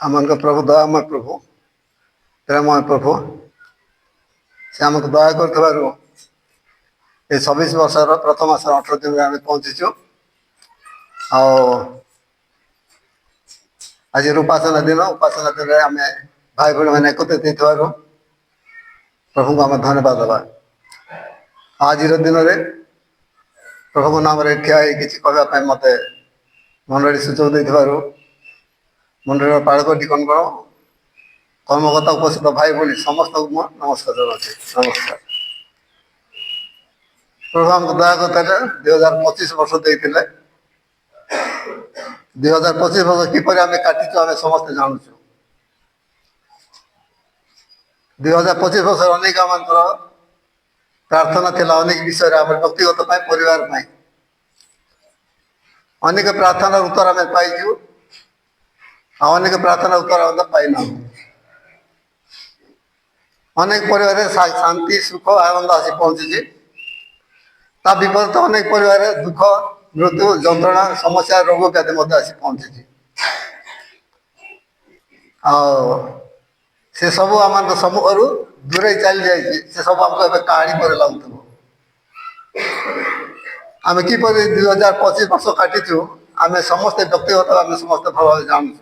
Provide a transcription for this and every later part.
आमक प्रभु दयामय प्रभु प्रेमय प्रभु से आमको दया कर 26 वर्षर प्रथम मास 18 दिन आम पहुंचीचु। आज उपासना दिन आम भाई भाई मैंने एकत्रित प्रभु को आम धन्यवाद देवा। आज दिन में प्रभु नाम ठिया कि कहवाई मत मंडली सुजोग दे मंडल पाड़क टिकनगण कर्मकर्ता उपस्थित भाई भाई समस्त को नमस्कार जनाऊँ। नमस्कार। प्रभु आमको दया करते 2025 वर्ष देते 2025 वर्ष किपर आम काटिचु आम समस्ते जानूँ। 2025 वर्ष अनेक आम प्रार्थना थिला अनेक विषय आम व्यक्तिगत परिवार अनेक प्रार्थना उत्तर आम पाइचु अनेक प्रार्थना उत्तर पाइना। अनेक परिवार शांति सुख आनंद आसी पहुंची ता विपरीत अनेक परिवार दुख मृत्यु जंत्रणा समस्या रोग व्याधि आसी पहुंची से सब आम समूह दूरे चली जाइए से सब आमको कहानी पर लगुव आम किपर 2025 वर्ष काटिचु आम समस्ते व्यक्तिगत आम समस्ते भल भाव जानू।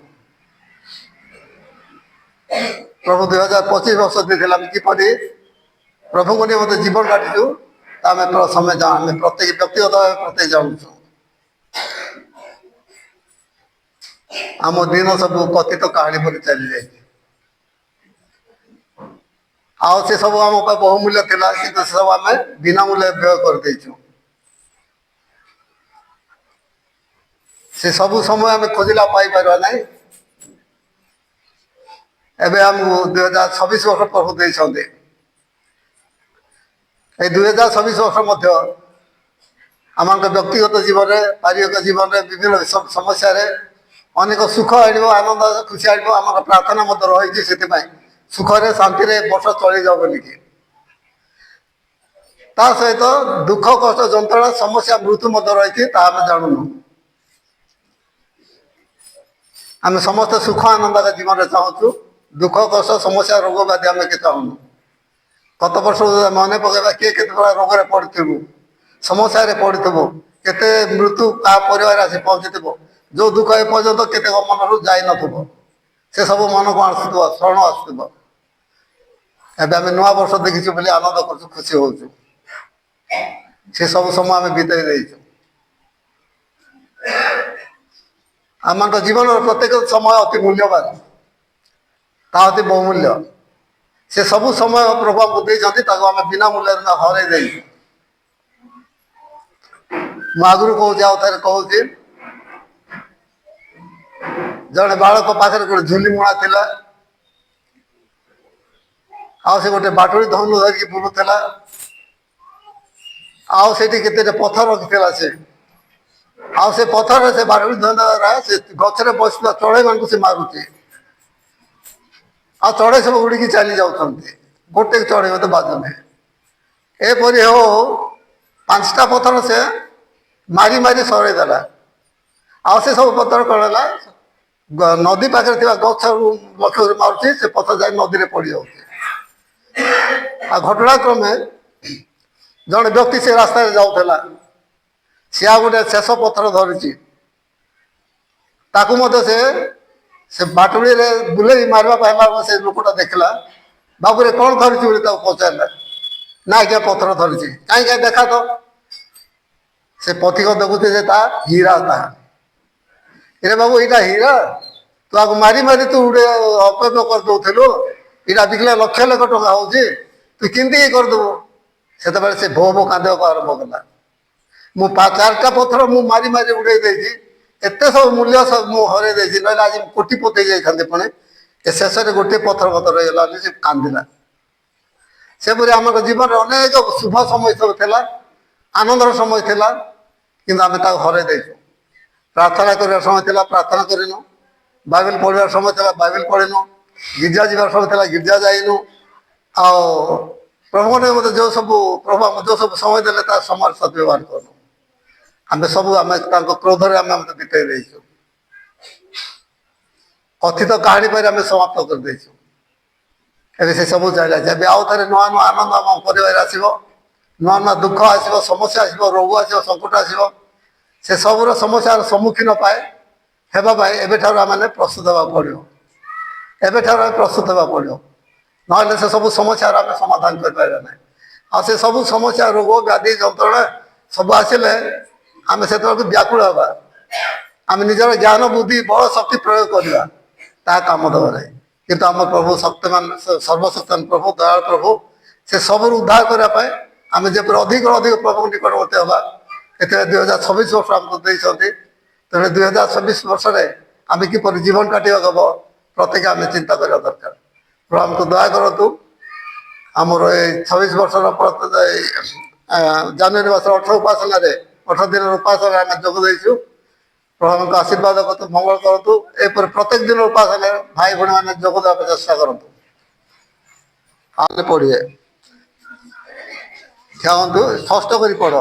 प्रभु 2025 वर्ष देते किपर प्रभु को नहीं मत जीवन काटिचु आम समय आम प्रत्येक व्यक्तिगत प्रत्येक जानू। आम दिन सब कथित कहानी पर चली जाए से सब आम बहुमूल्य थिला कि सब आम बिना मूल्य व्यय कर देचु। से सब समय आम खोजिला पाई पार ना एबे आमको 2026 वर्ष प्रभु देते 2026 वर्ष आम व्यक्तिगत जीवन में पारिवारिक जीवन में विभिन्न समस्या अनेक सुख आनंद खुशी आम प्रार्थना रही से सुखरे शांति वर्ष चली जाओ बोलिक सहित दुख कष्ट जंत्रणा समस्या मृत्यु रही आम जानूनु। आम समस्त सुख आनंद जीवन में चाहूँ दुख कष्ट समस्या रोग व्याधि आम के चाहूँ। गत वर्ष मन पकड़ा किए के रोग पड़ू समस्या पड़ू केते मृत्यु क्या परिवार आसी पहुंची जो दुख एपर्यंत केते मन रू जा से सब मन को आसुव शरण आसुव एवं आम नुआ वर्ष देखीचु बोली आनंद कर खुशी हो से सब समय आम बीतई देचु। आम जीवन प्रत्येक समय अति मूल्यवान ता अति बहुमूल्य से सब समय प्रभु आमको देते आम बिना मूल्य हर देचु। मुझे कहूँ आउ थे कहूँ जड़े बालक पाखे गोटे झुली मुणा था से गोटे बाटुरी धनु धरिकी बुलूला आते पथर रखी से पथर से बाटुरी धनु से गचर बस चढ़ई मान से मारुचे चढ़ई सब उड़ी चली जाऊँ गोटे चढ़ई मत बाजुने एपरी हो 5टा पथर से मारी मारी सरईदेला से सब पथर कौन नदी पाखे गच लक्ष्य मारुची से पथर जा नदी में पड़ जाऊँ। घटनाक्रमे जड़े व्यक्ति से रास्ता जाऊला सी आ गोटे शेष पथर धरी से बाटुड़ी बुले मारवा से लोकटा देखला बाबू रे कौन धरी पचारा ना क्या पथर धरी कहीं देखा तो से पथिक देखुचे हीरा था रे बाबू यहाँ हीरा तू आगे मारी मारी तू गोटे अपव्य कर दौलू यहाँ बिकले लक्ष लक्ष टका हो तू किंती करदेव से भो भो कांदे आरंभ कला मु 4टा पथर मु मारी मारी उड़े देती एत सब मूल्य सब मु हर देती ना आज कोटिपति जाते पुणे शेष में गोटे पथर पथर रहीगला से कांदिला से आम जीवन में अनेक शुभ समय सब था आनंदर समय था कि आम हर देचु। प्रार्थना कर समय था प्रार्थना करनु बाइबल पढ़ार समय था बाइबल पढ़नु गिरजा जीवार समय था गिरजा जाइनु प्रभु ने मत जो सब प्रभु जो सब समय देते समय सदव्यवहार करूँ आम सब आम क्रोध आम बीतई देचु। ଅତୀତ କାହାଣୀ ପରେ ଆମେ ସମାପ୍ତ କରିଦେଇଛୁ। ଏବେ ସେ ସବୁ ଚାଲିଲା। ଏବେ ଆଉ ଥରେ ନୂଆ ନୂଆ ଆନନ୍ଦ ଆମ ପରିବାର ଆସିବ, ନୂଆ ନୂଆ ଦୁଃଖ ଆସିବ, ସମସ୍ୟା ଆସିବ, ରୋଗ ଆସିବ, ସଙ୍କଟ ଆସିବ। ସେ ସବୁର ସମସ୍ୟାର ସମ୍ମୁଖୀନ ହେବା ପାଇଁ ଏବେଠାରୁ ଆମେ ପ୍ରସ୍ତୁତ ହେବାକୁ ପଡ଼ିବ। ଏବେଠାରୁ ଆମେ ପ୍ରସ୍ତୁତ ହେବାକୁ ପଡ଼ିବ, ନହେଲେ ସେ ସବୁ ସମସ୍ୟାର ଆମେ ସମାଧାନ କରିପାରିବା ନାହିଁ। ଆଉ ସେ ସବୁ ସମସ୍ୟା, ରୋଗ, ବ୍ୟାଧି, ଯନ୍ତ୍ରଣା ସବୁ ଆସିଲେ ଆମେ ସେତେବେଳକୁ ବ୍ୟାକୁଳ ହେବା। ଆମେ ନିଜର ଜ୍ଞାନ, ବୁଦ୍ଧି, ବଳ, ଶକ୍ତି ପ୍ରୟୋଗ କରିବା, ତାହା କାମ ଦେବ ନାହିଁ। କିନ୍ତୁ ଆମ ପ୍ରଭୁ ଶକ୍ତିମାନ, ସର୍ବଶକ୍ତିମାନ ପ୍ରଭୁ, ଦୟାଳ ପ୍ରଭୁ, ସେ ସବୁରୁ ଉଦ୍ଧାର କରିବା ପାଇଁ ଆମେ ଯେପରି ଅଧିକରୁ ଅଧିକ ପ୍ରଭୁଙ୍କ ନିକଟବର୍ତ୍ତୀ ହେବା। ଏଥିରେ 2026 ବର୍ଷ ଆମକୁ ଦେଇଛନ୍ତି। ତେଣୁ 2026 ବର୍ଷରେ ଆମେ କିପରି ଜୀବନ କାଟିବାକୁ ହେବ, ପ୍ରତ୍ୟେକ ଆମେ ଚିନ୍ତା କରିବା ଦରକାର। ପ୍ରଭୁ ଆମକୁ ଦୟା କରନ୍ତୁ। ଆମର ଏଇ 26 ବର୍ଷର ଜାନୁଆରୀ ମାସର 18 ଉପାସନାରେ, 18 ଦିନର ଉପାସନାରେ ଆମେ ଯୋଗ ଦେଇଛୁ। ପ୍ରଭୁଙ୍କ ଆଶୀର୍ବାଦ କରନ୍ତୁ, ମଙ୍ଗଳ କରନ୍ତୁ। ଏପରି ପ୍ରତ୍ୟେକ ଦିନ ଉପାସନାରେ ଭାଇ ଭଉଣୀମାନେ ଯୋଗ ଦେବାକୁ ଚେଷ୍ଟା କରନ୍ତୁ। ଆମେ ପଢ଼ିବେ, ଠିଆ ହୁଅନ୍ତୁ, ଷଷ୍ଠ କରି ପଢ଼।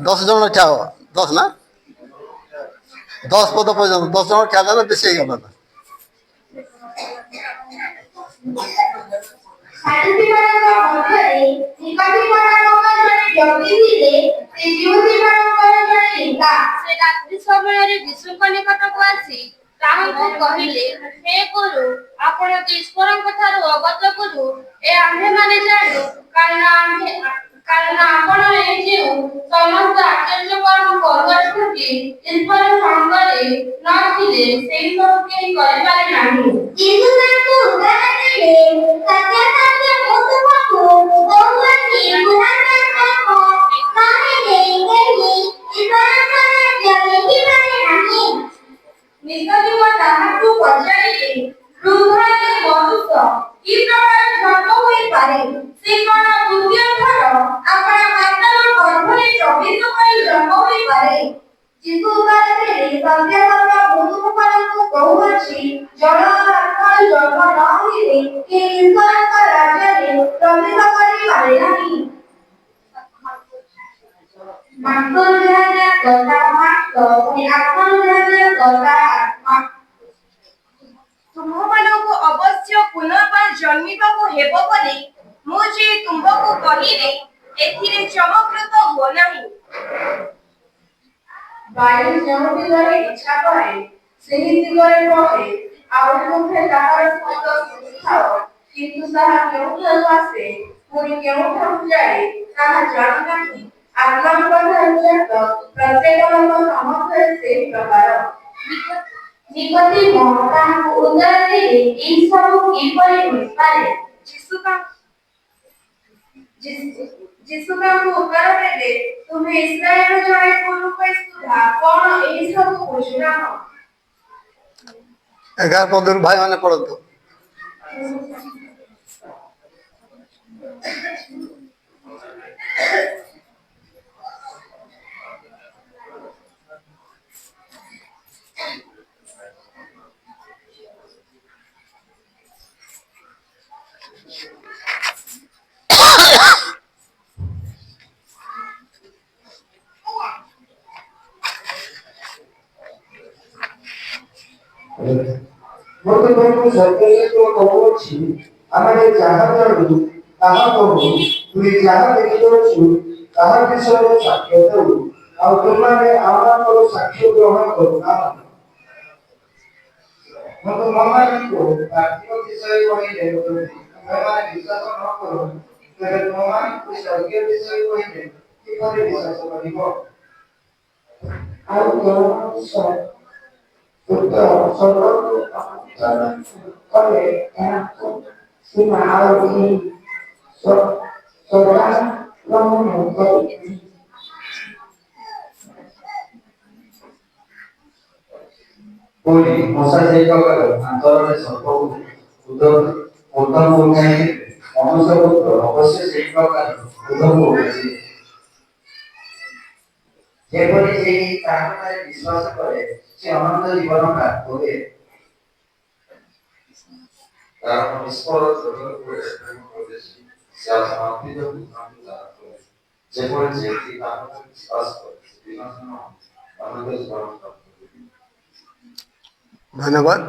10 ଜଣ ଠିଆ ହବ, 10 ନା 10 ପଦ ପର୍ଯ୍ୟନ୍ତ 10 ଜଣ ଠିଆ ଦେଲେ ବେଶୀ ହେଇଗଲା। ସମୟରେ ଯୀଶୁଙ୍କ ନିକଟକୁ ଆସି ତାହାଙ୍କୁ କହିଲେ, ହେ ଗୁରୁ, ଆପଣ ତ ଈଶ୍ୱରଙ୍କ ଠାରୁ ଅଗତ ଗୁରୁ, ଏ ଆମ୍ଭେମାନେ ଜାଣୁ, କାରଣ ଆପଣ ଏ ଯେଉଁ ସମସ୍ତ ଆଶ୍ଚର୍ଯ୍ୟ କର୍ମ କରୁଅଛନ୍ତି, ଈଶ୍ୱର ସଙ୍ଗରେ ନଥିଲେ ସେହି ସବୁ କେହି କରିପାରେ ନାହିଁ। ଯୀଶୁ ତାଙ୍କୁ ଉତ୍ତର ଦେଲେ, ସତ୍ୟ ସତ୍ୟ ମୁଁ ତୁମକୁ କହୁଅଛି, ପୁରାତନ କହିଲେ କେହି ଈଶ୍ୱରଙ୍କ ରାଜ୍ୟ ଦେଖିପାରେ ନାହିଁ। ନିକୋଦିମ ତାହାଙ୍କୁ ପଚାରିଲେ, ବୃଦ୍ଧ ଏ ମନୁଷ୍ୟ କି ପ୍ରକାର ଜନ୍ମ ହୋଇପାରେ? ସେ କଣ ଦ୍ୱିତୀୟ ଥର ଆପଣା ମାତାର ଗର୍ଭରେ ପ୍ରବେଶ କରି ଜନ୍ମ ହୋଇପାରେ? ଯୀଶୁ ଉତ୍ତର ଦେଲେ, ସତ୍ୟ ସତ୍ୟ ମୁଁ ତୁମମାନଙ୍କୁ କହୁଅଛି, ଜଳ ଓ ଆତ୍ମାରୁ ଜନ୍ମ ନ ହୋଇଲେ କେହି ଈଶ୍ୱରଙ୍କ ରାଜ୍ୟରେ ପ୍ରବେଶ କରିପାରେ ନାହିଁ। ମାଂସରୁ ଯାହା ଯାହା କଥା ମାଂସ, ପୁଣି ଆତ୍ମାରୁ ଯାହା ଯାହା କଥା ଆତ୍ମା। ତୁମମାନଙ୍କୁ ଅବଶ୍ୟ ପୁନର୍ବାର ଜନ୍ମିବାକୁ ହେବ ବୋଲି ମୁଁ ଯେ ତୁମକୁ କହିଲେ, ଏଥିରେ ଚମତ୍କୃତ ହୁଅ ନାହିଁ। ବାୟୁ ଯେଉଁ ଦିଗରେ ଇଚ୍ଛା କରେ ସେହି ଦିଗରେ ବହେ, ଆଉ ତୁମେ ତାହାର ଶବ୍ଦ ଶୁଣିଥାଅ, କିନ୍ତୁ ତାହା କେଉଁଠାରୁ ଆସେ ପୁଣି କେଉଁଠାରୁ ଯାଏ ତାହା ଜାଣ ନାହିଁ। ଆତ୍ମାଙ୍କ ଠାରୁ ଜାତ ପ୍ରତ୍ୟେକ ଲୋକ ସମସ୍ତେ ସେହି ପ୍ରକାର। ନିକୋଦିମ ତାହାଙ୍କୁ ଉତ୍ତର ଦେଲେ, ଏହି ସବୁ କିପରି ହୋଇପାରେ? ଯୀଶୁ ତାଙ୍କୁ ଉତ୍ତର ଦେଲେ, ତୁମେ ଇସ୍ରାଏଲର ଜଣେ ପୁରୁଷ ସୁଦ୍ଧା କଣ ଏହି ସବୁ ବୁଝୁନାହ? 11 ପଦରୁ ଭାଇମାନେ ପଢ଼ନ୍ତୁ। ମୁଁ ତୁମକୁ ସତ୍ୟ କହୁଅଛି, ଆମେ ଯାହା ଜାଣୁ ତାହା କହୁ, ତୁମେ ଯାହା ଦେଖିଅଛୁ ତାହା ବିଷୟରେ ସାକ୍ଷ୍ୟ ଦେଉ, ଆଉ ତୁମମାନେ ଆମମାନଙ୍କର ସାକ୍ଷ୍ୟ ଗ୍ରହଣ କରୁନାହ। ମୁଁ ତୁମମାନଙ୍କୁ ପାର୍ଥିବ ବିଷୟ କହିଲେ ତୁମେମାନେ ବିଶ୍ୱାସ ନ କର, ତେବେ ତୁମମାନଙ୍କୁ ସ୍ୱର୍ଗୀୟ ବିଷୟ କହିଲେ କିପରି ବିଶ୍ୱାସ କରିବ? ଆଉ ଯେଉଁ ମନୁଷ୍ୟ କଲେ ଏହାକୁ ସୀମା ଆଉ ଏହି ସଦାଗମନ କରି ପୁଣି ମଶା ସେଇ ପ୍ରକାର ଅନ୍ତରରେ ସର୍ପକୁ ଉଦ୍ଧକୁ ଉଠାଇ ମନୁଷ୍ୟ ପୁତ୍ର ଅବଶ୍ୟ ସେଇ ପ୍ରକାର ଉଦ୍ଧକୁ ଉଠାଇଛି। ଯେପରି ସେହି ତାହାଠାରେ ବିଶ୍ୱାସ କରେ ସେ ଅନନ୍ତ ଜୀବନ ପ୍ରାପ୍ତ ହୁଏ। କାରଣ ଈଶ୍ୱର ଜଗତକୁ ପ୍ରେମ କରିଛି, ସେ ସମାପ୍ତି ଯୋଗୁଁ ତାଙ୍କୁ ଦାନ କରେ। ଯେପରି ଯେ ତାହାକୁ ବିଶ୍ୱାସ କରେ ସେ ବିନାଶ ନ ଅନନ୍ତ ଜୀବନ ପ୍ରାପ୍ତ ହୁଏ। ଧନ୍ୟବାଦ।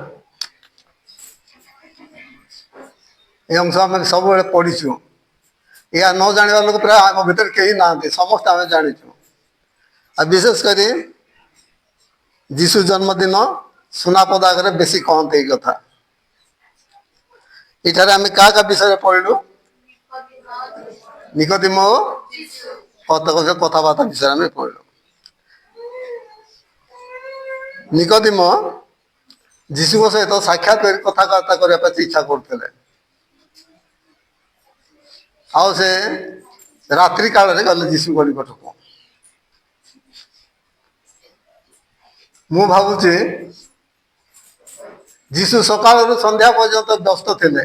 ଏ ଅଂଶ ଆମେ ସବୁବେଳେ ପଢିଛୁ। ଏହା ନ ଜାଣିବା ଲୋକ ପ୍ରାୟ ଆମ ଭିତରେ କେହି ନାହାନ୍ତି, ସମସ୍ତେ ଆମେ ଜାଣିଛୁ। ଆଉ ବିଶେଷ କରି ଯୀଶୁ ଜନ୍ମଦିନ ସୁନାପଦ ଆଗରେ ବେଶୀ କହନ୍ତି ଏଇ କଥା। ଏଠାରେ ଆମେ କାହା କାହା ବିଷୟରେ ପଢିଲୁ? ନିକୋଦିମ ଓ କଥାବାର୍ତ୍ତା ବିଷୟରେ ଆମେ ପଢିଲୁ। ନିକୋଦିମ ଯୀଶୁଙ୍କ ସହିତ ସାକ୍ଷାତ କରି କଥାବାର୍ତ୍ତା କରିବା ପାଇଁ ଇଚ୍ଛା କରୁଥିଲେ। ଆଉ ସେ ରାତ୍ରି କାଳରେ ଗଲେ ଯୀଶୁଙ୍କ ନିକଟକୁ। ମୁଁ ଭାବୁଛି ଯୀଶୁ ସକାଳରୁ ସନ୍ଧ୍ୟା ପର୍ଯ୍ୟନ୍ତ ବ୍ୟସ୍ତ ଥିଲେ।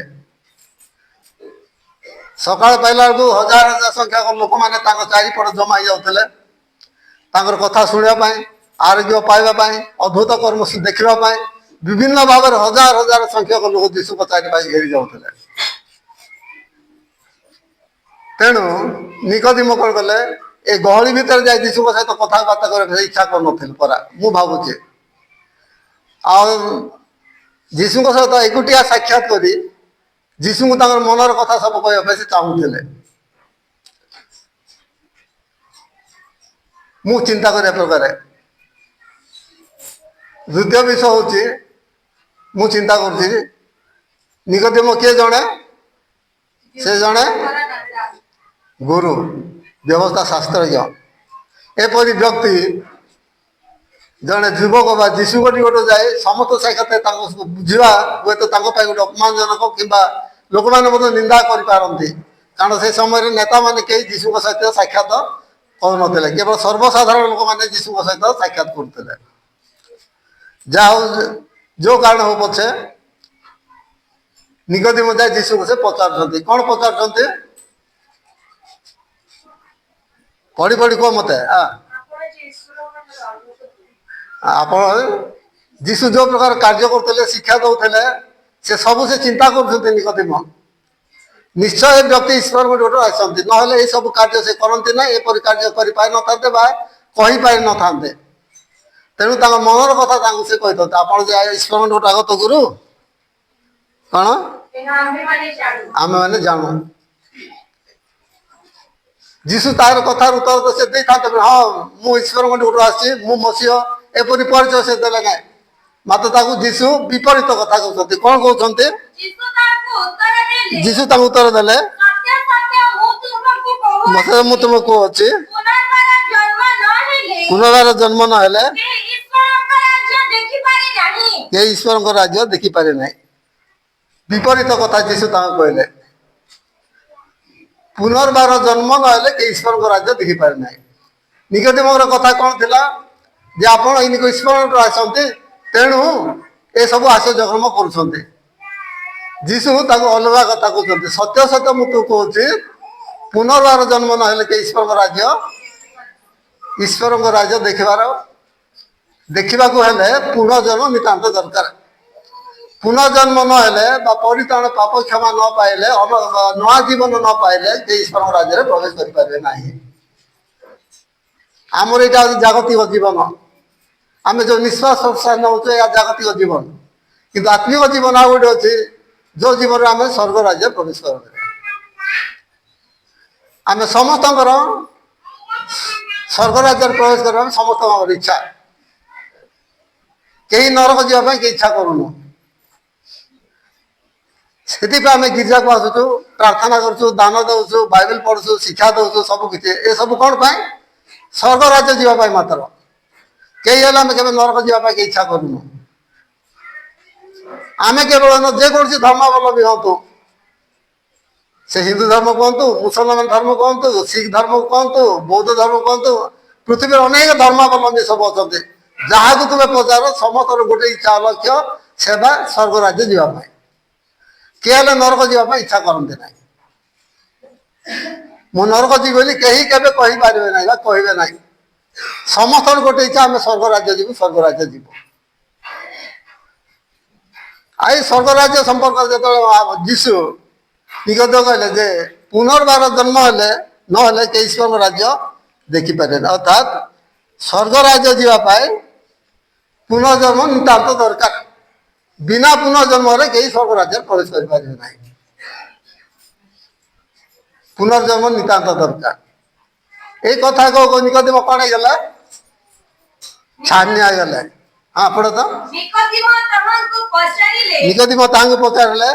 ସକାଳ ପାଇଲା ବେଳକୁ ହଜାର ହଜାର ସଂଖ୍ୟକ ଲୋକମାନେ ତାଙ୍କ ଚାରିପଟ ଜମା ହେଇଯାଉଥିଲେ ତାଙ୍କର କଥା ଶୁଣିବା ପାଇଁ, ଆରୋଗ୍ୟ ପାଇବା ପାଇଁ, ଅଦ୍ଭୁତ କର୍ମ ଦେଖିବା ପାଇଁ। ବିଭିନ୍ନ ଭାବରେ ହଜାର ହଜାର ସଂଖ୍ୟକ ଲୋକ ଯୀଶୁଙ୍କ ଚାରିପାଖେ ଘେରି ଯାଉଥିଲେ। ତେଣୁ ନିକୋଦିମ କଣ କଲେ? ଏ ଗହଳି ଭିତରେ ଯାଇ ଯୀଶୁଙ୍କ ସହିତ କଥାବାର୍ତ୍ତା କରିବାକୁ ଇଚ୍ଛା କରୁନଥିଲେ ପରା, ମୁଁ ଭାବୁଛି। ଆଉ ଯୀଶୁଙ୍କ ସହିତ ଏକୁଟିଆ ସାକ୍ଷାତ କରି ଯୀଶୁଙ୍କୁ ତାଙ୍କର ମନର କଥା ସବୁ କହିବା ପାଇଁ ସେ ଚାହୁଁଥିଲେ। ମୁଁ ଚିନ୍ତା କରିବା ପ୍ରକାରେ ଦ୍ୱିତୀୟ ବିଷୟ ହଉଛି, ମୁଁ ଚିନ୍ତା କରୁଛି ନିକୋଦିମ କିଏ? ଜଣେ ସେ ଜଣେ ଗୁରୁ, ବ୍ୟବସ୍ଥା ଶାସ୍ତ୍ରଜ୍ଞ। ଏପରି ବ୍ୟକ୍ତି ଜଣେ ଯୁବକ ବା ଯୀଶୁଙ୍କ ନିକଟକୁ ଯାଇ ସମସ୍ତ ସାକ୍ଷାତ ତାଙ୍କୁ ବୁଝିବା ହୁଏତ ତାଙ୍କ ପାଇଁ ଗୋଟେ ଅପମାନଜନକ, କିମ୍ବା ଲୋକମାନେ ମଧ୍ୟ ନିନ୍ଦା କରିପାରନ୍ତି। କାରଣ ସେ ସମୟରେ ନେତାମାନେ କେହି ଯୀଶୁଙ୍କ ସହିତ ସାକ୍ଷାତ କରୁନଥିଲେ, କେବଳ ସର୍ବସାଧାରଣ ଲୋକମାନେ ଯୀଶୁଙ୍କ ସହିତ ସାକ୍ଷାତ କରୁଥିଲେ। ଯାହା ହଉ, ଯୋଉ କାରଣ ହଉ ପଛେ ନିକୋଦିମ ଯାଇ ଯୀଶୁଙ୍କୁ ସେ ପଚାରୁଛନ୍ତି। କଣ ପଚାରୁଛନ୍ତି? ପଢି ପଢି କୁହ ମତେ। ଆପଣ ଯୀଶୁ ଯୋଉ ପ୍ରକାର କାର୍ଯ୍ୟ କରୁଥିଲେ, ଶିକ୍ଷା ଦଉଥିଲେ, ସେ ସବୁ ସେ ଚିନ୍ତା କରୁଛନ୍ତି ନିକୋଦିମ। ନିଶ୍ଚୟ ଏ ବ୍ୟକ୍ତି ଈଶ୍ୱରଙ୍କ ନିକଟରୁ ଆସିଛନ୍ତି, ନହେଲେ ଏଇ ସବୁ କାର୍ଯ୍ୟ ସେ କରନ୍ତି ନାହିଁ, ଏପରି କାର୍ଯ୍ୟ କରିପାରିନଥାନ୍ତେ ବା କହିପାରିନଥାନ୍ତେ। ତେଣୁ ତାଙ୍କ ମନର କଥା ତାଙ୍କୁ ସେ କହିଥାନ୍ତେ, ଆପଣ ଯେ ଈଶ୍ୱରଙ୍କ ନିକଟରୁ ଆଗତ ଗୁରୁ, କଣ ଆମେମାନେ ଜାଣୁ। ଯୀଶୁ ତାର କଥାର ଉତ୍ତର ତ ସେ ଦେଇଥାନ୍ତେ, ହଁ ମୁଁ ଈଶ୍ୱରଙ୍କ ନିକଟରୁ ଆସିଛି, ମୁଁ ମସିହ, ଏପରି ପରିଚୟ ସେ ଦେଲେ ନାହିଁ। ମାତ୍ର ତାକୁ ଯୀଶୁ ବିପରୀତ କଥା କହୁଛନ୍ତି। କଣ କହୁଛନ୍ତି? ଯୀଶୁ ତାଙ୍କୁ ଉତ୍ତର ଦେଲେ, ମୁଁ ତୁମକୁ କହୁଛି, ପୁନର୍ବାର ଜନ୍ମ ନହେଲେ କେହି ଈଶ୍ୱରଙ୍କ ରାଜ୍ୟ ଦେଖିପାରେ ନାହିଁ। ବିପରୀତ କଥା ଯୀଶୁ ତାଙ୍କୁ କହିଲେ। ପୁନର୍ବାର ଜନ୍ମ ନହେଲେ କେହି ଈଶ୍ୱରଙ୍କ ରାଜ୍ୟ ଦେଖିପାରେ ନାହିଁ। ନିକୋଦିମର କଥା କଣ ଥିଲା? ଯେ ଆପଣ ଏଇନିକ ଈଶ୍ୱରଠୁ ଆସନ୍ତି, ତେଣୁ ଏସବୁ ଆଶ୍ଚର୍ଯ୍ୟକର୍ମ କରୁଛନ୍ତି। ଯୀଶୁ ତାକୁ ଅଲଗା କଥା କହୁଛନ୍ତି। ସତ୍ୟ ସତ୍ୟ ମୁଁ ତୁ କହୁଛି, ପୁନର୍ବାର ଜନ୍ମ ନହେଲେ କେହି ଈଶ୍ୱରଙ୍କ ରାଜ୍ୟ ଦେଖିବାକୁ ହେଲେ ପୁନର୍ଜନ୍ମ ନିତାନ୍ତ ଦରକାର। ପୁନର୍ଜନ୍ମ ନହେଲେ ବା ପରିତ୍ରାଣ ପାପ କ୍ଷମା ନ ପାଇଲେ, ନୂଆ ଜୀବନ ନ ପାଇଲେ କେହି ଈଶ୍ୱରଙ୍କ ରାଜ୍ୟରେ ପ୍ରବେଶ କରିପାରିବେ ନାହିଁ। ଆମର ଏଇଟା ହଉଛି ଜାଗତିକ ଜୀବନ। ଆମେ ଯୋଉ ନିଶ୍ୱାସ ପ୍ରଶ୍ୱାସ ନେଉଛୁ, ଏହା ଜାଗତିକ ଜୀବନ। କିନ୍ତୁ ଆତ୍ମିକ ଜୀବନ ଆଉ ଗୋଟେ ଅଛି, ଯୋଉ ଜୀବନରେ ଆମେ ସ୍ୱର୍ଗ ରାଜ୍ୟ ପ୍ରବେଶ କରିବା। ଆମେ ସମସ୍ତଙ୍କର ସ୍ୱର୍ଗ ରାଜ୍ୟରେ ପ୍ରବେଶ କରିବା ପାଇଁ ସମସ୍ତଙ୍କର ଇଚ୍ଛା। କେହି ନରକ ଯିବା ପାଇଁ କେହି ଇଚ୍ଛା କରୁନୁ। ସେଥିପାଇଁ ଆମେ ଗିର୍ଜାକୁ ଆସୁଛୁ, ପ୍ରାର୍ଥନା କରୁଛୁ, ଦାନ ଦଉଛୁ, ବାଇବେଲ ପଢୁଛୁ, ଶିକ୍ଷା ଦଉଛୁ, ସବୁ କିଛି। ଏସବୁ କଣ ପାଇଁ? ସ୍ୱର୍ଗ ରାଜ୍ୟ ଯିବା ପାଇଁ ମାତ୍ର। କେହି ହେଲେ ଆମେ କେବେ ନରକ ଯିବା ପାଇଁ ଇଚ୍ଛା କରୁନୁ। ଆମେ କେବଳ ଯେକୌଣସି ଧର୍ମାବଲମ୍ବୀ ହୁଅନ୍ତୁ, ସେ ହିନ୍ଦୁ ଧର୍ମ କୁହନ୍ତୁ, ମୁସଲମାନ ଧର୍ମ କୁହନ୍ତୁ, ଶିଖ ଧର୍ମ କୁହନ୍ତୁ, ବୌଦ୍ଧ ଧର୍ମ କୁହନ୍ତୁ, ପୃଥିବୀରେ ଅନେକ ଧର୍ମାବଲମ୍ବୀ ସବୁ ଅଛନ୍ତି। ଯାହାକୁ ତୁମେ ପଚାର, ସମସ୍ତଙ୍କର ଗୋଟେ ଇଚ୍ଛା ଲକ୍ଷ୍ୟ, ସେବା ସ୍ୱର୍ଗ ରାଜ୍ୟ ଯିବା ପାଇଁ। କିଏ ହେଲେ ନରକ ଯିବା ପାଇଁ ଇଚ୍ଛା କରନ୍ତି ନାହିଁ। ମୁଁ ନରକ ଯିବି ବୋଲି କେହି କେବେ କହିପାରିବେ ନାହିଁ ବା କହିବେ ନାହିଁ। ସମସ୍ତଙ୍କର ଗୋଟେ ଇଚ୍ଛା, ଆମେ ସ୍ୱର୍ଗ ରାଜ୍ୟ ଯିବୁ, ସ୍ୱର୍ଗ ରାଜ୍ୟ ଯିବୁ। ଆଉ ଏଇ ସ୍ୱର୍ଗ ରାଜ୍ୟ ସମ୍ପର୍କରେ ଯେତେବେଳେ ଯୀଶୁ ନିକୋଦିମ କହିଲେ ଯେ ପୁନର୍ବାର ଜନ୍ମ ନହେଲେ କେହି ଈଶ୍ୱରଙ୍କ ରାଜ୍ୟ ଦେଖିପାରିବେନି। ଅର୍ଥାତ୍ ସ୍ୱର୍ଗ ରାଜ୍ୟ ଯିବା ପାଇଁ পুনর্জন্ম নিতান্ত দরকার। বিনা পুনর্জন্মরে কেই স্বর্গ রাজ্যে প্রবেশ করিপারিবে না। পুনর্জন্ম নিতান্ত দরকার। এই কথা নিকোদিম কଣ ହେଇଗଲା ଛାନିଆ ହେଇଗଲେ। ହଁ ପଢ ତ। ନିକୋଦିମ ତାହାଙ୍କୁ ପଚାରିଲେ ନିକୋଦିମ ତାହାଙ୍କୁ ପଚାରିଲେ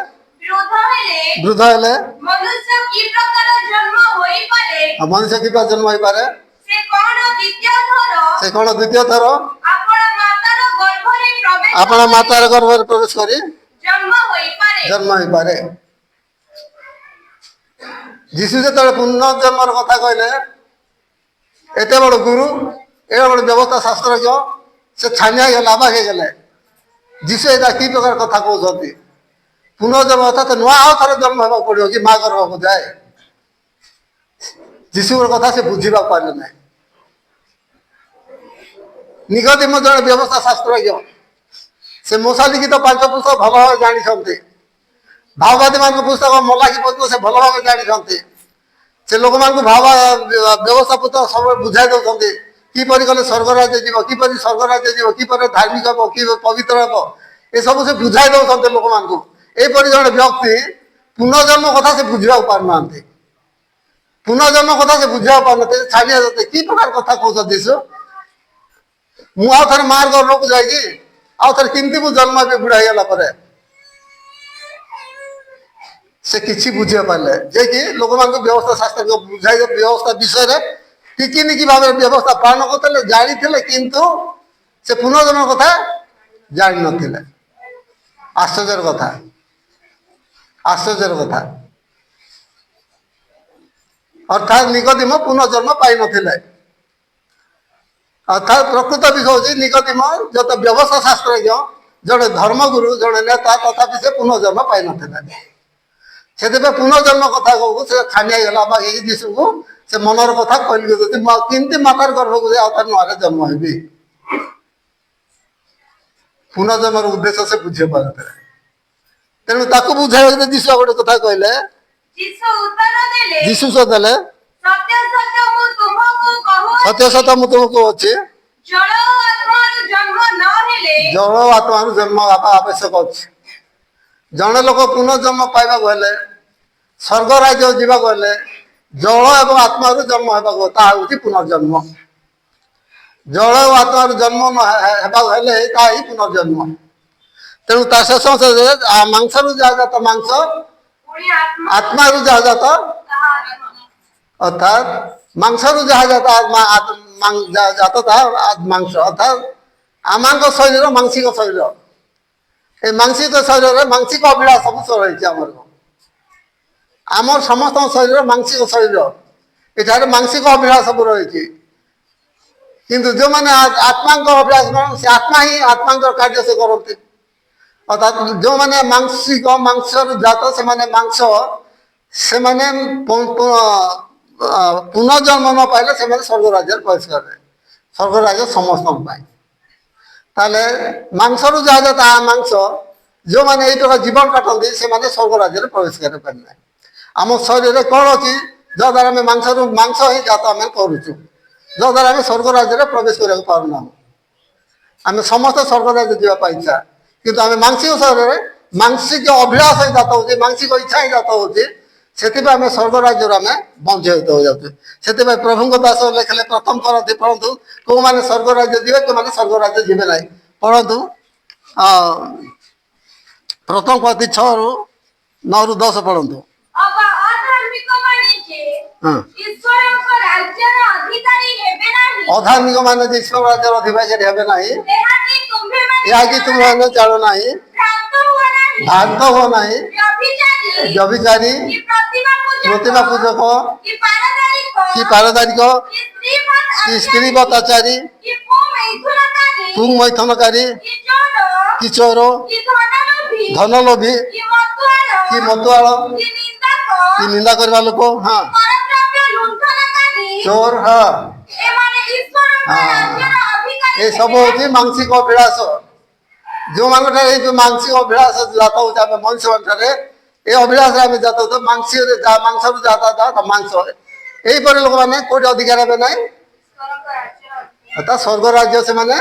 ବୃଦ୍ଧ ହେଲେ ମନୁଷ୍ୟ କି ପ୍ରକାର ଜନ୍ମ ହୋଇପାରେ ମନୁଷ୍ୟ କିପରି ଜନ୍ମ ହେଇପାରେ? ସେ କଣ ଦ୍ୱିତୀୟ ଥର ସେ କଣ ଦ୍ୱିତୀୟ ଥର ଆପଣ ମାତାର ଗର୍ଭରେ ପ୍ରବେଶ କରି ଜନ୍ମ ହେଇପାରେ? ଯୀଶୁ ଯେତେବେଳେ ପୁନର୍ଜନ୍ମର କଥା କହିଲେ, ଏତେ ବଡ ଗୁରୁ, ଏତେ ବଡ ବ୍ୟବସ୍ଥା ଶାସ୍ତ୍ରଜ୍ଞ, ସେ ଛାନିଆ ହେଇଗଲେ, ଅବାକ ହେଇଗଲେ। ଯୀଶୁ ଏଇଟା କି ପ୍ରକାର କଥା କହୁଛନ୍ତି? ପୁନର୍ଜନ୍ମ ଅର୍ଥାତ ନୂଆ ଆଉ ଥରେ ଜନ୍ମ ହେବାକୁ ପଡିବ କି ମା ଗର୍ଭକୁ ଯାଏ? ଯୀଶୁଙ୍କର କଥା ସେ ବୁଝିବାକୁ ପାରିଲେ ନାହିଁ। ନିକୋଦିମ ଜଣେ ବ୍ୟବସ୍ଥା ଶାସ୍ତ୍ରଜ୍ଞ, ସେ ମୂଷା ଲିଖିତ ପାଞ୍ଚ ପୁସ୍ତକ ଭଲ ଭାବେ ଜାଣିଛନ୍ତି। ଭାବବାଦୀ ମାନଙ୍କ ପୁସ୍ତକ ମଲାକି ପୁସ୍ତକ ସେ ଭଲ ଭାବେ ଜାଣିଛନ୍ତି। ସେ ଲୋକମାନଙ୍କୁ ବ୍ୟବସ୍ଥା ପୁସ୍ତକ ସବୁବେଳେ ବୁଝାଇ ଦଉଛନ୍ତି, କିପରି କଲେ ସ୍ୱର୍ଗ ରାଜ୍ୟ ଯିବ, କିପରି ସ୍ୱର୍ଗ ରାଜ୍ୟ ଯିବ, କିପରି ଧାର୍ମିକ ହେବ, କି ପବିତ୍ର ହେବ, ଏସବୁ ସେ ବୁଝାଇ ଦଉଛନ୍ତି ଲୋକମାନଙ୍କୁ। ଏହିପରି ଜଣେ ବ୍ୟକ୍ତି ପୁନର୍ଜନ୍ମ କଥା ସେ ବୁଝିବାକୁ ପାରୁନାହାନ୍ତି। ପୁନର୍ଜନ୍ମ କଥା ସେ ବୁଝିବାକୁ ପାରୁନାହାନ୍ତି, ଛାନିଆ ଯାଉଛନ୍ତି। କି ପ୍ରକାର କଥା କହୁଛନ୍ତି ଯୀଶୁ? ମୁଁ ଆଉ ଥରେ ମାର ଗର୍ଭକୁ ଯାଇକି ଆଉ ଥରେ କେମିତି ମୁଁ ଜନ୍ମ ହେବି ବୁଢା ହେଇଗଲା ପରେ? ସେ କିଛି ବୁଝିବା ପାରିଲେ ଯେ କି ଲୋକମାନଙ୍କୁ ବ୍ୟବସ୍ଥା ଶାସ୍ତ୍ର ବୁଝାଇ ବ୍ୟବସ୍ଥା ବିଷୟରେ ଟିକିନିକି ଭାବରେ ବ୍ୟବସ୍ଥା ପାଳନ କରୁଥିଲେ, ଜାଣିଥିଲେ, କିନ୍ତୁ ସେ ପୁନର୍ଜନ୍ମ କଥା ଜାଣିନଥିଲେ। ଆଶ୍ଚର୍ଯ୍ୟର କଥା, ଆଶ୍ଚର୍ଯ୍ୟର କଥା। ଅର୍ଥାତ୍ ନିକୋଦିମ ପୁନର୍ଜନ୍ମ ପାଇନଥିଲେ। ଅର୍ଥାତ୍ ପ୍ରକୃତ ବିଷୟ ହଉଛି ନିକୋଦିମ ଯତ ବ୍ୟବସ୍ଥା ଶାସ୍ତ୍ରଜ୍ଞ, ଜଣେ ଧର୍ମଗୁରୁ, ଜଣେ ନେତା, ତଥାପି ସେ ପୁନର୍ଜନ୍ମ ପାଇନଥିଲେ। ସେଥିପାଇଁ ପୁନର୍ଜନ୍ମ କଥା କହୁ ସେ ଛାନିଆ ହେଇଗଲା, ଅବାକ ହେଇକି ଯୀଶୁଙ୍କୁ ସେ ମନର କଥା କହିଲି, କେମିତି ମାତାର ଗର୍ଭକୁ ଯାଇ ଆଉ ଥରେ ନୂଆରେ ଜନ୍ମ ହେବି? ପୁନର୍ଜନ୍ମର ଉଦ୍ଦେଶ୍ୟ ସେ ବୁଝି ପାରୁଥିଲେ। ତେଣୁ ତାକୁ ବୁଝାଇବାକୁ ଯୀଶୁ ଗୋଟେ କଥା କହିଲେ। ଯୀଶୁ ଦେଲେ, ସତ୍ୟ ସତ୍ୟ ମୁଁ ତୁମକୁ କହୁଛି, ଜଳ ଆତ୍ମାରୁ ଜନ୍ମ ଆବଶ୍ୟକ ଅଛି। ଜଣେ ଲୋକ ପୁନର୍ଜନ୍ମ ପାଇବାକୁ ହେଲେ, ସ୍ୱର୍ଗ ରାଜ୍ୟ ଯିବାକୁ ହେଲେ, ଜଳ ଏବଂ ଆତ୍ମାରୁ ଜନ୍ମ ହେବାକୁ, ତାହା ହେଉଛି ପୁନର୍ଜନ୍ମ। ଜଳ ଓ ଆତ୍ମାରୁ ଜନ୍ମ ହେବାକୁ ହେଲେ ତାହା ହିଁ ପୁନର୍ଜନ୍ମ। ତେଣୁ ତା ଶେଷ ମାଂସରୁ ଯାହା ଜାତ ମାଂସ, ଆତ୍ମାରୁ ଯାହା ଜାତ, ଅର୍ଥାତ୍ ମାଂସରୁ ଯାହା ଜାତ ଜାତ ତାହା ମାଂସ, ଅର୍ଥାତ୍ ଆମଙ୍କ ଶରୀର ମାଂସିକ ଶରୀର। ଏ ମାଂସିକ ଶରୀରରେ ମାଂସିକ ଅଭିଳାଷ ସବୁ ରହିଛି। ଆମର ସମସ୍ତଙ୍କ ଶରୀର ମାଂସିକ ଶରୀର, ଏଠାରେ ମାଂସିକ ଅଭିଳାଷ ସବୁ ରହିଛି। କିନ୍ତୁ ଯେଉଁମାନେ ଆତ୍ମାଙ୍କ ଅଭ୍ୟାସ କଣ, ସେ ଆତ୍ମା ହିଁ ଆତ୍ମାଙ୍କର କାର୍ଯ୍ୟ ସେ କରନ୍ତି। ଅର୍ଥାତ୍ ଯେଉଁମାନେ ମାଂସିକ ମାଂସରୁ ଜାତ, ସେମାନେ ପୁନର୍ଜନ୍ମ ନ ପାଇଲେ ସେମାନେ ସ୍ୱର୍ଗ ରାଜ୍ୟରେ ପ୍ରବେଶ କରିବେ। ସ୍ୱର୍ଗ ରାଜ୍ୟ ସମସ୍ତଙ୍କ ପାଇଁ। ତାହେଲେ ମାଂସରୁ ଯାହା ଜାତ ମାଂସ, ଯେଉଁମାନେ ଏଇ ପ୍ରକାର ଜୀବନ କାଟନ୍ତି, ସେମାନେ ସ୍ୱର୍ଗ ରାଜ୍ୟରେ ପ୍ରବେଶ କରିପାରିବେ ନାହିଁ। ଆମ ଶରୀରରେ କଣ ଅଛି, ଯାହାଦ୍ୱାରା ଆମେ ମାଂସ ହିଁ ଜାତ ଆମେ କରୁଛୁ, ଯାହାଦ୍ୱାରା ଆମେ ସ୍ୱର୍ଗ ରାଜ୍ୟରେ ପ୍ରବେଶ କରିବାକୁ ପାରୁନାହୁଁ। ଆମେ ସମସ୍ତେ ସ୍ୱର୍ଗ ରାଜ୍ୟ ଯିବା ପାଇଁ ଇଚ୍ଛା, କିନ୍ତୁ ଆମେ ମାଂସିକ ଶରୀରରେ ମାଂସିକ ଅଭିଳାଷ ହିଁ ଜାତ ହଉଛି, ମାଂସିକ ଇଚ୍ଛା ହିଁ ଜାତ ହଉଛି। ସେଥିପାଇଁ ଆମେ ସ୍ୱର୍ଗ ରାଜ୍ୟରୁ ଆମେ ବଞ୍ଚିତ ହୋଇଯାଉଛୁ। ସେଥିପାଇଁ ପ୍ରଭୁଙ୍କ ଦାସ ଲେଖିଲେ ପ୍ରଥମ କରନ୍ତି, ପଢନ୍ତୁ, କୋଉମାନେ ସ୍ୱର୍ଗ ରାଜ୍ୟ ଯିବେ, କୋଉମାନେ ସ୍ୱର୍ଗ ରାଜ୍ୟ ଯିବେ ନାହିଁ। ପଢନ୍ତୁ ପ୍ରଥମ କରନ୍ତି 6-9-10 ପଢନ୍ତୁ। ଅଧାର୍ମିକ ମାନେ ଯେ ଈଶ୍ୱର ରାଜ୍ୟର ଅଧିବାସୀ ହେବେ ନାହିଁ, ଏହାକି ତୁମେମାନେ ଜାଣ ନାହିଁ। ଭ୍ରାନ୍ତ ହୁଅ ନାହିଁ, ବ୍ୟଭିଚାରୀ, ପ୍ରତିମା ପୂଜକ, କି ପାରଦାରିକ, କି ସ୍ତ୍ରୀ ବତାଚାରୀ, ପୁଂମୈଥୁନକାରୀ, କି ଚୋର, ଧନଲୋଭୀ, କି ମତୁଆଳ, କି ନିନ୍ଦା କରିବା ଲୋକ, ହଁ ଚୋର, ହଁ ଏସବୁ ହଉଛି ମାଂସିକ ଅଭିଳାଷ। ଯେଉଁମାନଙ୍କଠାରେ ଏଇ ଯୋଉ ମାଂସିକ ଅଭିଳାଷ ଜାତ ହଉଛି, ଆମେ ମଣିଷ ମାନଙ୍କଠାରେ ଏ ଅଭିଳାଷରେ ଆମେ ଜାତ ହଉଛୁ, ମାଂସରୁ ଜାତ ମାଂସ। ଏହିପରି ଲୋକମାନେ କୋଉଠି ଅଧିକାର ହେବେ ନାହିଁ, ଅର୍ଥାତ୍ ସ୍ୱର୍ଗ ରାଜ୍ୟ ସେମାନେ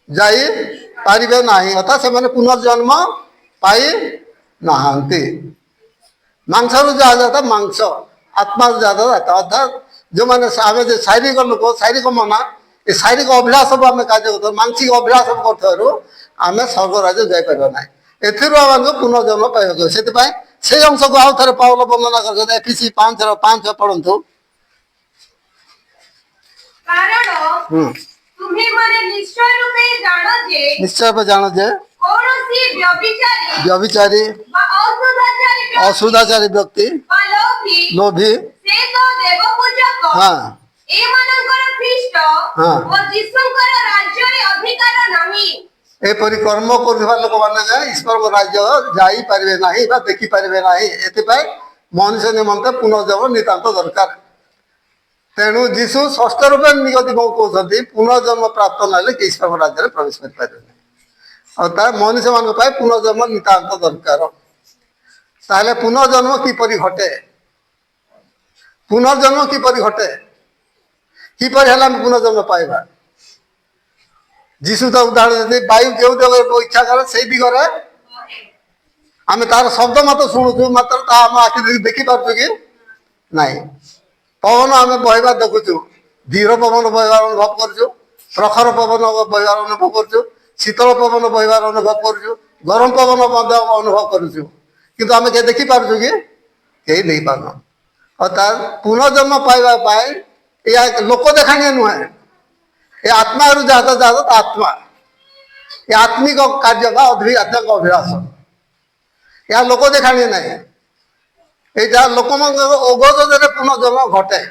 ଯାଇ ପାରିବେ ନାହିଁ ଅର୍ଥାତ୍ ସେମାନେ ପୁନର୍ଜନ୍ମ ପାଇ ନାହାନ୍ତି। ମାଂସରୁ ଯାହା ଯାତ ମାଂସ, ଆତ୍ମାରୁ ଯାହା ଯାତ ଅର୍ଥାତ୍ ଯେଉଁମାନେ ଆମେ ଯେ ଶାରୀରିକ ଲୋକ, ଶାରୀରିକ ମନା, ଏ ଶାରୀରିକ ଅଭିଳାଷକୁ ଆମେ କାର୍ଯ୍ୟ କରୁଥିବାରୁ, ମାଂସିକ ଅଭିଳାଷ କରୁଥିବାରୁ ଆମେ ସ୍ୱର୍ଗ ରାଜ୍ୟ ଯାଇପାରିବା ନାହିଁ। ଏଥିରୁ ଆମକୁ ପୁନର୍ଜନ୍ମ ପାଇବାକୁ ହୁଏ। ସେଥିପାଇଁ ସେଇ ଅଂଶକୁ ଆଉ ଥରେ ପାଉଲ ବର୍ଣ୍ଣନା କରିଛନ୍ତି। ଏଫିସି 5:5 ପଢ଼ନ୍ତୁ। କାରଣ ତୁମେମାନେ ନିଶ୍ଚୟ ରୂପେ ଜାଣ ଯେ ନିଶ୍ଚୟ ଜାଣ ଯେ କୌଣସି ବ୍ୟଭିଚାରୀ ବା ଅସୁଦାଚାରୀ ବ୍ୟକ୍ତି, ବା ଲୋଭୀ, ସେ ତ ଦେବପୂଜକ ହଁ ଏମାନଙ୍କର ଖ୍ରୀଷ୍ଟ ହଁ। ଓ ଯୀଶୁଙ୍କର ରାଜ୍ୟରେ ଅଧିକାର ନାହିଁ। ଏପରି କର୍ମ କରୁଥିବା ଲୋକମାନେ ଈଶ୍ୱରଙ୍କ ରାଜ୍ୟ ଯାଇପାରିବେ ନାହିଁ ବା ଦେଖିପାରିବେ ନାହିଁ। ଏଥିପାଇଁ ମଣିଷ ନିମନ୍ତେ ପୁନର୍ଜନ୍ମ ନିତାନ୍ତ ଦରକାର। ତେଣୁ ଯୀଶୁ ଷଷ୍ଠ ରୂପେ ନିକୋଦିମକୁ କହୁଛନ୍ତି ପୁନର୍ଜନ୍ମ ପ୍ରାପ୍ତ ନହେଲେ କି ଈଶ୍ୱରଙ୍କ ରାଜ୍ୟରେ ପ୍ରବେଶ କରିପାରିବେ ନାହିଁ। ଅର୍ଥାତ୍ ମଣିଷମାନଙ୍କ ପାଇଁ ପୁନର୍ଜନ୍ମ ନିତାନ୍ତ ଦରକାର। ତାହେଲେ ପୁନର୍ଜନ୍ମ କିପରି ଘଟେ? ପୁନର୍ଜନ୍ମ କିପରି ଘଟେ? କିପରି ହେଲେ ଆମେ ପୁନର୍ଜନ୍ମ ପାଇବା? ଯୀଶୁ ତ ଉଦାହରଣ ଦେଇଛନ୍ତି, ବାୟୁ କେଉଁ ଦିଗରେ ଇଚ୍ଛା କରେ ସେଇ ଦିଗରେ ଆମେ ତାର ଶବ୍ଦ ମାତ୍ର ଶୁଣୁଛୁ, ମାତ୍ର ତାହା ଆମ ଆଖି ଦେଖିପାରୁଛୁ କି ନାହିଁ? ପବନ ଆମେ ବହିବା ଦେଖୁଛୁ, ଧୀର ପବନ ବହିବାର ଅନୁଭବ କରୁଛୁ, ପ୍ରଖର ପବନ ବହିବାର ଅନୁଭବ କରୁଛୁ, ଶୀତଳ ପବନ ବହିବାର ଅନୁଭବ କରୁଛୁ, ଗରମ ପବନ ମଧ୍ୟ ଅନୁଭବ କରୁଛୁ, କିନ୍ତୁ ଆମେ କିଏ ଦେଖିପାରୁଛୁ କି? କେହି ନେଇପାରୁନୁ। ଅର୍ଥାତ୍ ପୁନର୍ଜନ୍ମ ପାଇବା ପାଇଁ ଏହା ଲୋକ ଦେଖାଣିଆ ନୁହେଁ, ଏ ଆତ୍ମାରୁ ଯାହା ଆତ୍ମା, ଏ ଆତ୍ମିକ କାର୍ଯ୍ୟ ବା ଆତ୍ମିକ ଅଭିଳାଷ, ଏହା ଲୋକ ଦେଖାଣିଆ ନାହିଁ। ଏଇଟା ଲୋକମାନଙ୍କ ଅଗୋଚରରେ ପୁନର୍ଜନ୍ମ ଘଟେ।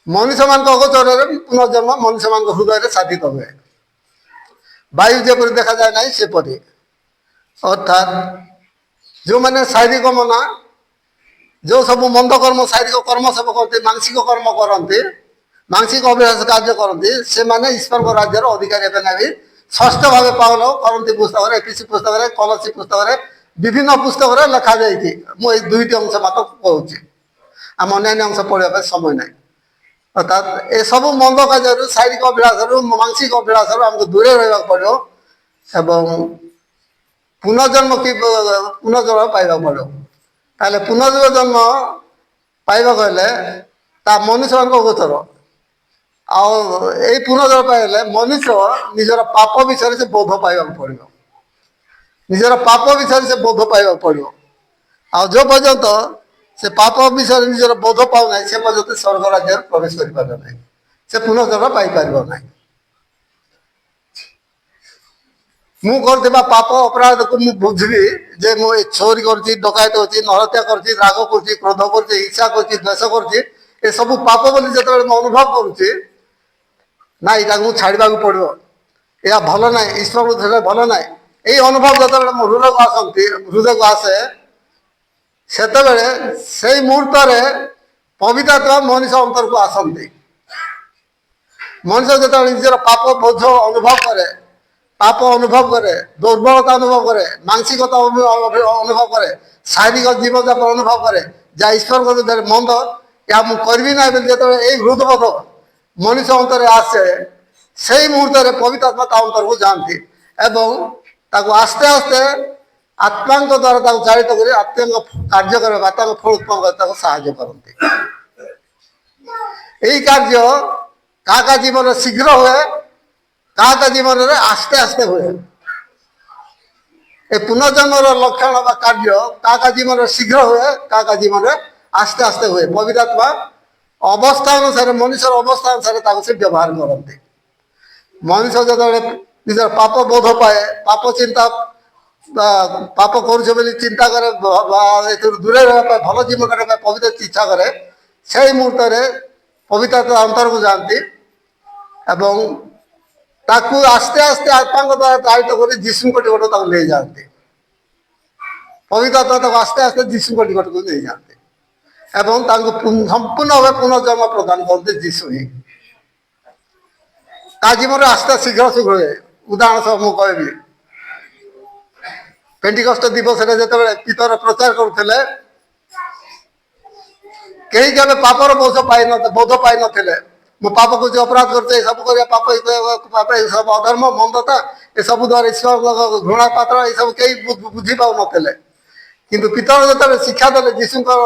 ମଣିଷମାନଙ୍କ ଅଗୋଚରରେ ପୁନର୍ଜନ୍ମ ମଣିଷମାନଙ୍କ ହୃଦୟରେ ସାଧିତ ହୁଏ। ବାୟୁ ଯେପରି ଦେଖାଯାଏ ନାହିଁ ସେପରି। ଅର୍ଥାତ୍ ଯେଉଁମାନେ ଶାରୀରିକ ମନା, ଯେଉଁ ସବୁ ମନ୍ଦ କର୍ମ, ଶାରୀରିକ କର୍ମ ସବୁ କରନ୍ତି, ମାନସିକ କର୍ମ କରନ୍ତି, ମାନସିକ ଅଭିଳାଷ କାର୍ଯ୍ୟ କରନ୍ତି, ସେମାନେ ଈଶ୍ୱରଙ୍କ ରାଜ୍ୟର ଅଧିକାରୀ ହେବେ ନାହିଁ। ଷଷ୍ଠ ଭାବେ ପାଉଲ କରନ୍ତି ପୁସ୍ତକରେ, ଏଫିସି ପୁସ୍ତକରେ, କଲସି ପୁସ୍ତକରେ, ବିଭିନ୍ନ ପୁସ୍ତକରେ ଲେଖାଯାଇଛି। ମୁଁ ଏଇ ଦୁଇଟି ଅଂଶ ମାତ୍ର କହୁଛି, ଆମ ଅନ୍ୟାନ୍ୟ ଅଂଶ ପଢ଼ିବା ପାଇଁ ସମୟ ନାହିଁ। ଅର୍ଥାତ୍ ଏସବୁ ମନ୍ଦ କାର୍ଯ୍ୟରୁ, ଶାରୀରିକ ଅଭିଳାଷରୁ, ମାନସିକ ଅଭିଳାଷରୁ ଆମକୁ ଦୂରେଇ ରହିବାକୁ ପଡ଼ିବ ଏବଂ ପୁନର୍ଜନ୍ମ ପାଇବାକୁ ପଡ଼ିବ। ତାହେଲେ ପୁନର୍ଜନ୍ମ ପାଇବାକୁ ହେଲେ ତା ମନୁଷ୍ୟମାନଙ୍କ ଗୋଚର। ଆଉ ଏଇ ପୁନର୍ଜନ୍ମ ପାଇଲେ ମନୁଷ୍ୟ ନିଜର ପାପ ବିଷୟରେ ସେ ବୋଧ ପାଇବାକୁ ପଡ଼ିବ। ନିଜର ପାପ ବିଷୟରେ ସେ ବୋଧ ପାଇବାକୁ ପଡ଼ିବ। ଆଉ ଯେଉଁ ପର୍ଯ୍ୟନ୍ତ ସେ ପାପ ବିଷୟରେ ନିଜର ବୋଧ ପାଉନାହିଁ, ସେ ପର୍ଯ୍ୟନ୍ତ ସ୍ୱର୍ଗ ରାଜ୍ୟରେ ପ୍ରବେଶ କରିପାରିବ ନାହିଁ, ସେ ପୁନର୍ଜନ୍ମ ପାଇପାରିବ ନାହିଁ। ମୁଁ କରୁଥିବା ପାପ ଅପରାଧକୁ ମୁଁ ବୁଝିବି ଯେ ମୁଁ ଏ ଚୋରି କରୁଛି, ଡକାୟତ କରୁଛି, ନରହତ୍ୟା କରୁଛି, ରାଗ କରୁଛି, କ୍ରୋଧ କରୁଛି, ଇଚ୍ଛା କରୁଛି, ଦ୍ୱେଷ କରୁଛି, ଏସବୁ ପାପ ବୋଲି ଯେତେବେଳେ ମୁଁ ଅନୁଭବ କରୁଛି, ନା ଏଇଟାକୁ ମୁଁ ଛାଡ଼ିବାକୁ ପଡ଼ିବ, ଏହା ଭଲ ନାହିଁ, ଈଶ୍ୱରଙ୍କୁ ଧରିଲେ ଭଲ ନାହିଁ, ଏଇ ଅନୁଭବ ଯେତେବେଳେ ମୋ ହୃଦୟକୁ ଆସେ, ସେତେବେଳେ ସେଇ ମୁହୂର୍ତ୍ତରେ ପବିତ୍ର ଆତ୍ମା ମଣିଷ ଅନ୍ତରକୁ ଆସନ୍ତି। ମଣିଷ ଯେତେବେଳେ ନିଜର ପାପ ବୋଝ ଅନୁଭବ କରେ, ପାପ ଅନୁଭବ କରେ, ଦୁର୍ବଳତା ଅନୁଭବ କରେ, ମାନସିକତା ଅନୁଭବ କରେ, ଶାରୀରିକ ଜୀବନଯାପନ ଅନୁଭବ କରେ, ଯାହା ଈଶ୍ୱରଙ୍କ ବିରୁଦ୍ଧରେ ମନ୍ଦ, ଏହା ମୁଁ କରିବି ନାହିଁ ବୋଲି ଯେତେବେଳେ ଏଇ ହୃଦବୋଧ ମଣିଷ ଅନ୍ତରରେ ଆସେ, ସେଇ ମୁହୂର୍ତ୍ତରେ ପବିତ୍ର ଆତ୍ମା ତା ଅନ୍ତରକୁ ଯାଆନ୍ତି ଏବଂ ତାକୁ ଆସ୍ତେ ଆସ୍ତେ ଆତ୍ମାଙ୍କ ଦ୍ୱାରା ତାକୁ ଚାଳିତ କରି ଆତ୍ମାଙ୍କ କାର୍ଯ୍ୟ କରିବା, ତାଙ୍କ ଫଳ ଉତ୍ପନ୍ନ କରି ତାକୁ ସାହାଯ୍ୟ କରନ୍ତି। ଏଇ କାର୍ଯ୍ୟ କାହା କାହା ଜୀବନରେ ଶୀଘ୍ର ହୁଏ, କାହା କାହା ଜୀବନରେ ଆସ୍ତେ ଆସ୍ତେ ହୁଏ। ଏ ପୁନର୍ଜନ୍ମର ଲକ୍ଷଣ ବା କାର୍ଯ୍ୟ କାହା କାହା ଜୀବନରେ ଶୀଘ୍ର ହୁଏ, କାହା କାହା ଜୀବନରେ ଆସ୍ତେ ଆସ୍ତେ ହୁଏ। ପବିତ୍ର ଆତ୍ମା ଅବସ୍ଥା ଅନୁସାରେ, ମଣିଷର ଅବସ୍ଥା ଅନୁସାରେ ତାକୁ ସେ ବ୍ୟବହାର କରନ୍ତି। ମଣିଷ ଯେତେବେଳେ ନିଜର ପାପ ବୋଧ ପାଏ, ପାପ ଚିନ୍ତା ପାପ କରୁଛେ ବୋଲି ଚିନ୍ତା କରେ, ଏଥିରୁ ଦୂରେଇ ରହିବା ପାଇଁ, ଭଲ ଜୀବନ କରିବା ପାଇଁ ପବିତ୍ର ଇଚ୍ଛା କରେ, ସେଇ ମୁହୂର୍ତ୍ତରେ ପବିତ୍ର ଆତ୍ମା ଅନ୍ତରକୁ ଯାଆନ୍ତି ଏବଂ ତାକୁ ଆସ୍ତେ ଆସ୍ତେ ଆତ୍ମାଙ୍କ ଦ୍ୱାରା ଚାଳିତ କରି ଯୀଶୁଙ୍କ ନିକଟକୁ ତାକୁ ନେଇଯାଆନ୍ତି। ପବିତ୍ର ଆତ୍ମା ତାକୁ ଆସ୍ତେ ଆସ୍ତେ ଯୀଶୁଙ୍କ ନିକଟକୁ ନେଇଯାଆନ୍ତି ଏବଂ ତାଙ୍କୁ ସମ୍ପୂର୍ଣ୍ଣ ଭାବେ ପୁନର୍ଜନ୍ମ ପ୍ରଦାନ କରନ୍ତି ଯୀଶୁ ହିଁ। ତା ଜୀବନରେ ଆସ୍ତେ ଶୀଘ୍ର ହୁଏ। ଉଦାହରଣ ସହ ମୁଁ କହିବି, ପେଣ୍ଟିକଷ୍ଟ ଦିବସରେ ଯେତେବେଳେ ପିତର ପ୍ରଚାର କରୁଥିଲେ, କେହି କେବେ ପାପର ବୋଧ ପାଇନଥିଲେ। ମୁଁ ପାପ କରୁଛି, ଅପରାଧ କରୁଛି, ଏସବୁ କରିବା ପାପ ପାପ ଏସବୁ ଅଧର୍ମ ମନ୍ଦତା ଏସବୁ ଦ୍ୱାରା ଈଶ୍ୱର ଘୃଣା ପାତ୍ର ଏସବୁ କେହି ବୁଝିପାରୁନଥିଲେ। କିନ୍ତୁ ପିତର ଯେତେବେଳେ ଶିକ୍ଷା ଦେଲେ ଯୀଶୁଙ୍କର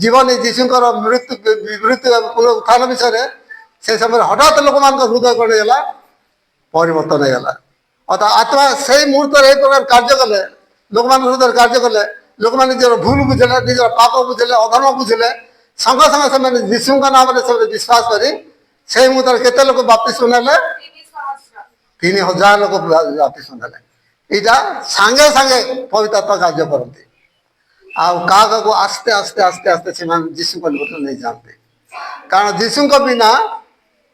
ଜୀବନୀ, ଯୀଶୁଙ୍କର ମୃତ୍ୟୁ ଉତ୍ଥାନ ବିଷୟରେ, ସେ ସମୟରେ ହଠାତ୍ ଲୋକମାନଙ୍କ ହୃଦୟ କ'ଣ ହେଇଗଲା, ପରିବର୍ତ୍ତନ ହେଇଗଲା। ଅର୍ଥାৎ ଆତ୍ମା ସେଇ ମୁହୂର୍ତ୍ତରେ ଏଇ ପ୍ରକାର କାର୍ଯ୍ୟ କଲେ, ଲୋକମାନଙ୍କ ହୃଦୟରେ କାର୍ଯ୍ୟ କଲେ, ଲୋକମାନେ ନିଜର ଭୁଲ ବୁଝିଲେ, ନିଜର ପାପ ବୁଝିଲେ, ଅଧର୍ମ ବୁଝିଲେ, ସଙ୍ଗେ ସଙ୍ଗେ ସେମାନେ ଯୀଶୁଙ୍କ ନାମରେ ସେମାନେ ବିଶ୍ୱାସ କରି ସେଇ ମୁହୂର୍ତ୍ତରେ କେତେ ଲୋକ ବାପ୍ତିସ୍ମ ନେଲେ? 3,000 ଲୋକ ବାପ୍ତିସ୍ମ ନେଲେ। ଏଇଟା ସାଙ୍ଗେ ସାଙ୍ଗେ ପବିତ୍ର ଆତ୍ମା କାର୍ଯ୍ୟ କରନ୍ତି। ଆଉ କାହାକୁ ଆସ୍ତେ ଆସ୍ତେ ଆସ୍ତେ ଆସ୍ତେ ସେମାନେ ଯୀଶୁଙ୍କ ନିକଟକୁ ନେଇଯାଆନ୍ତି। କାରଣ ଯୀଶୁଙ୍କ ବିନା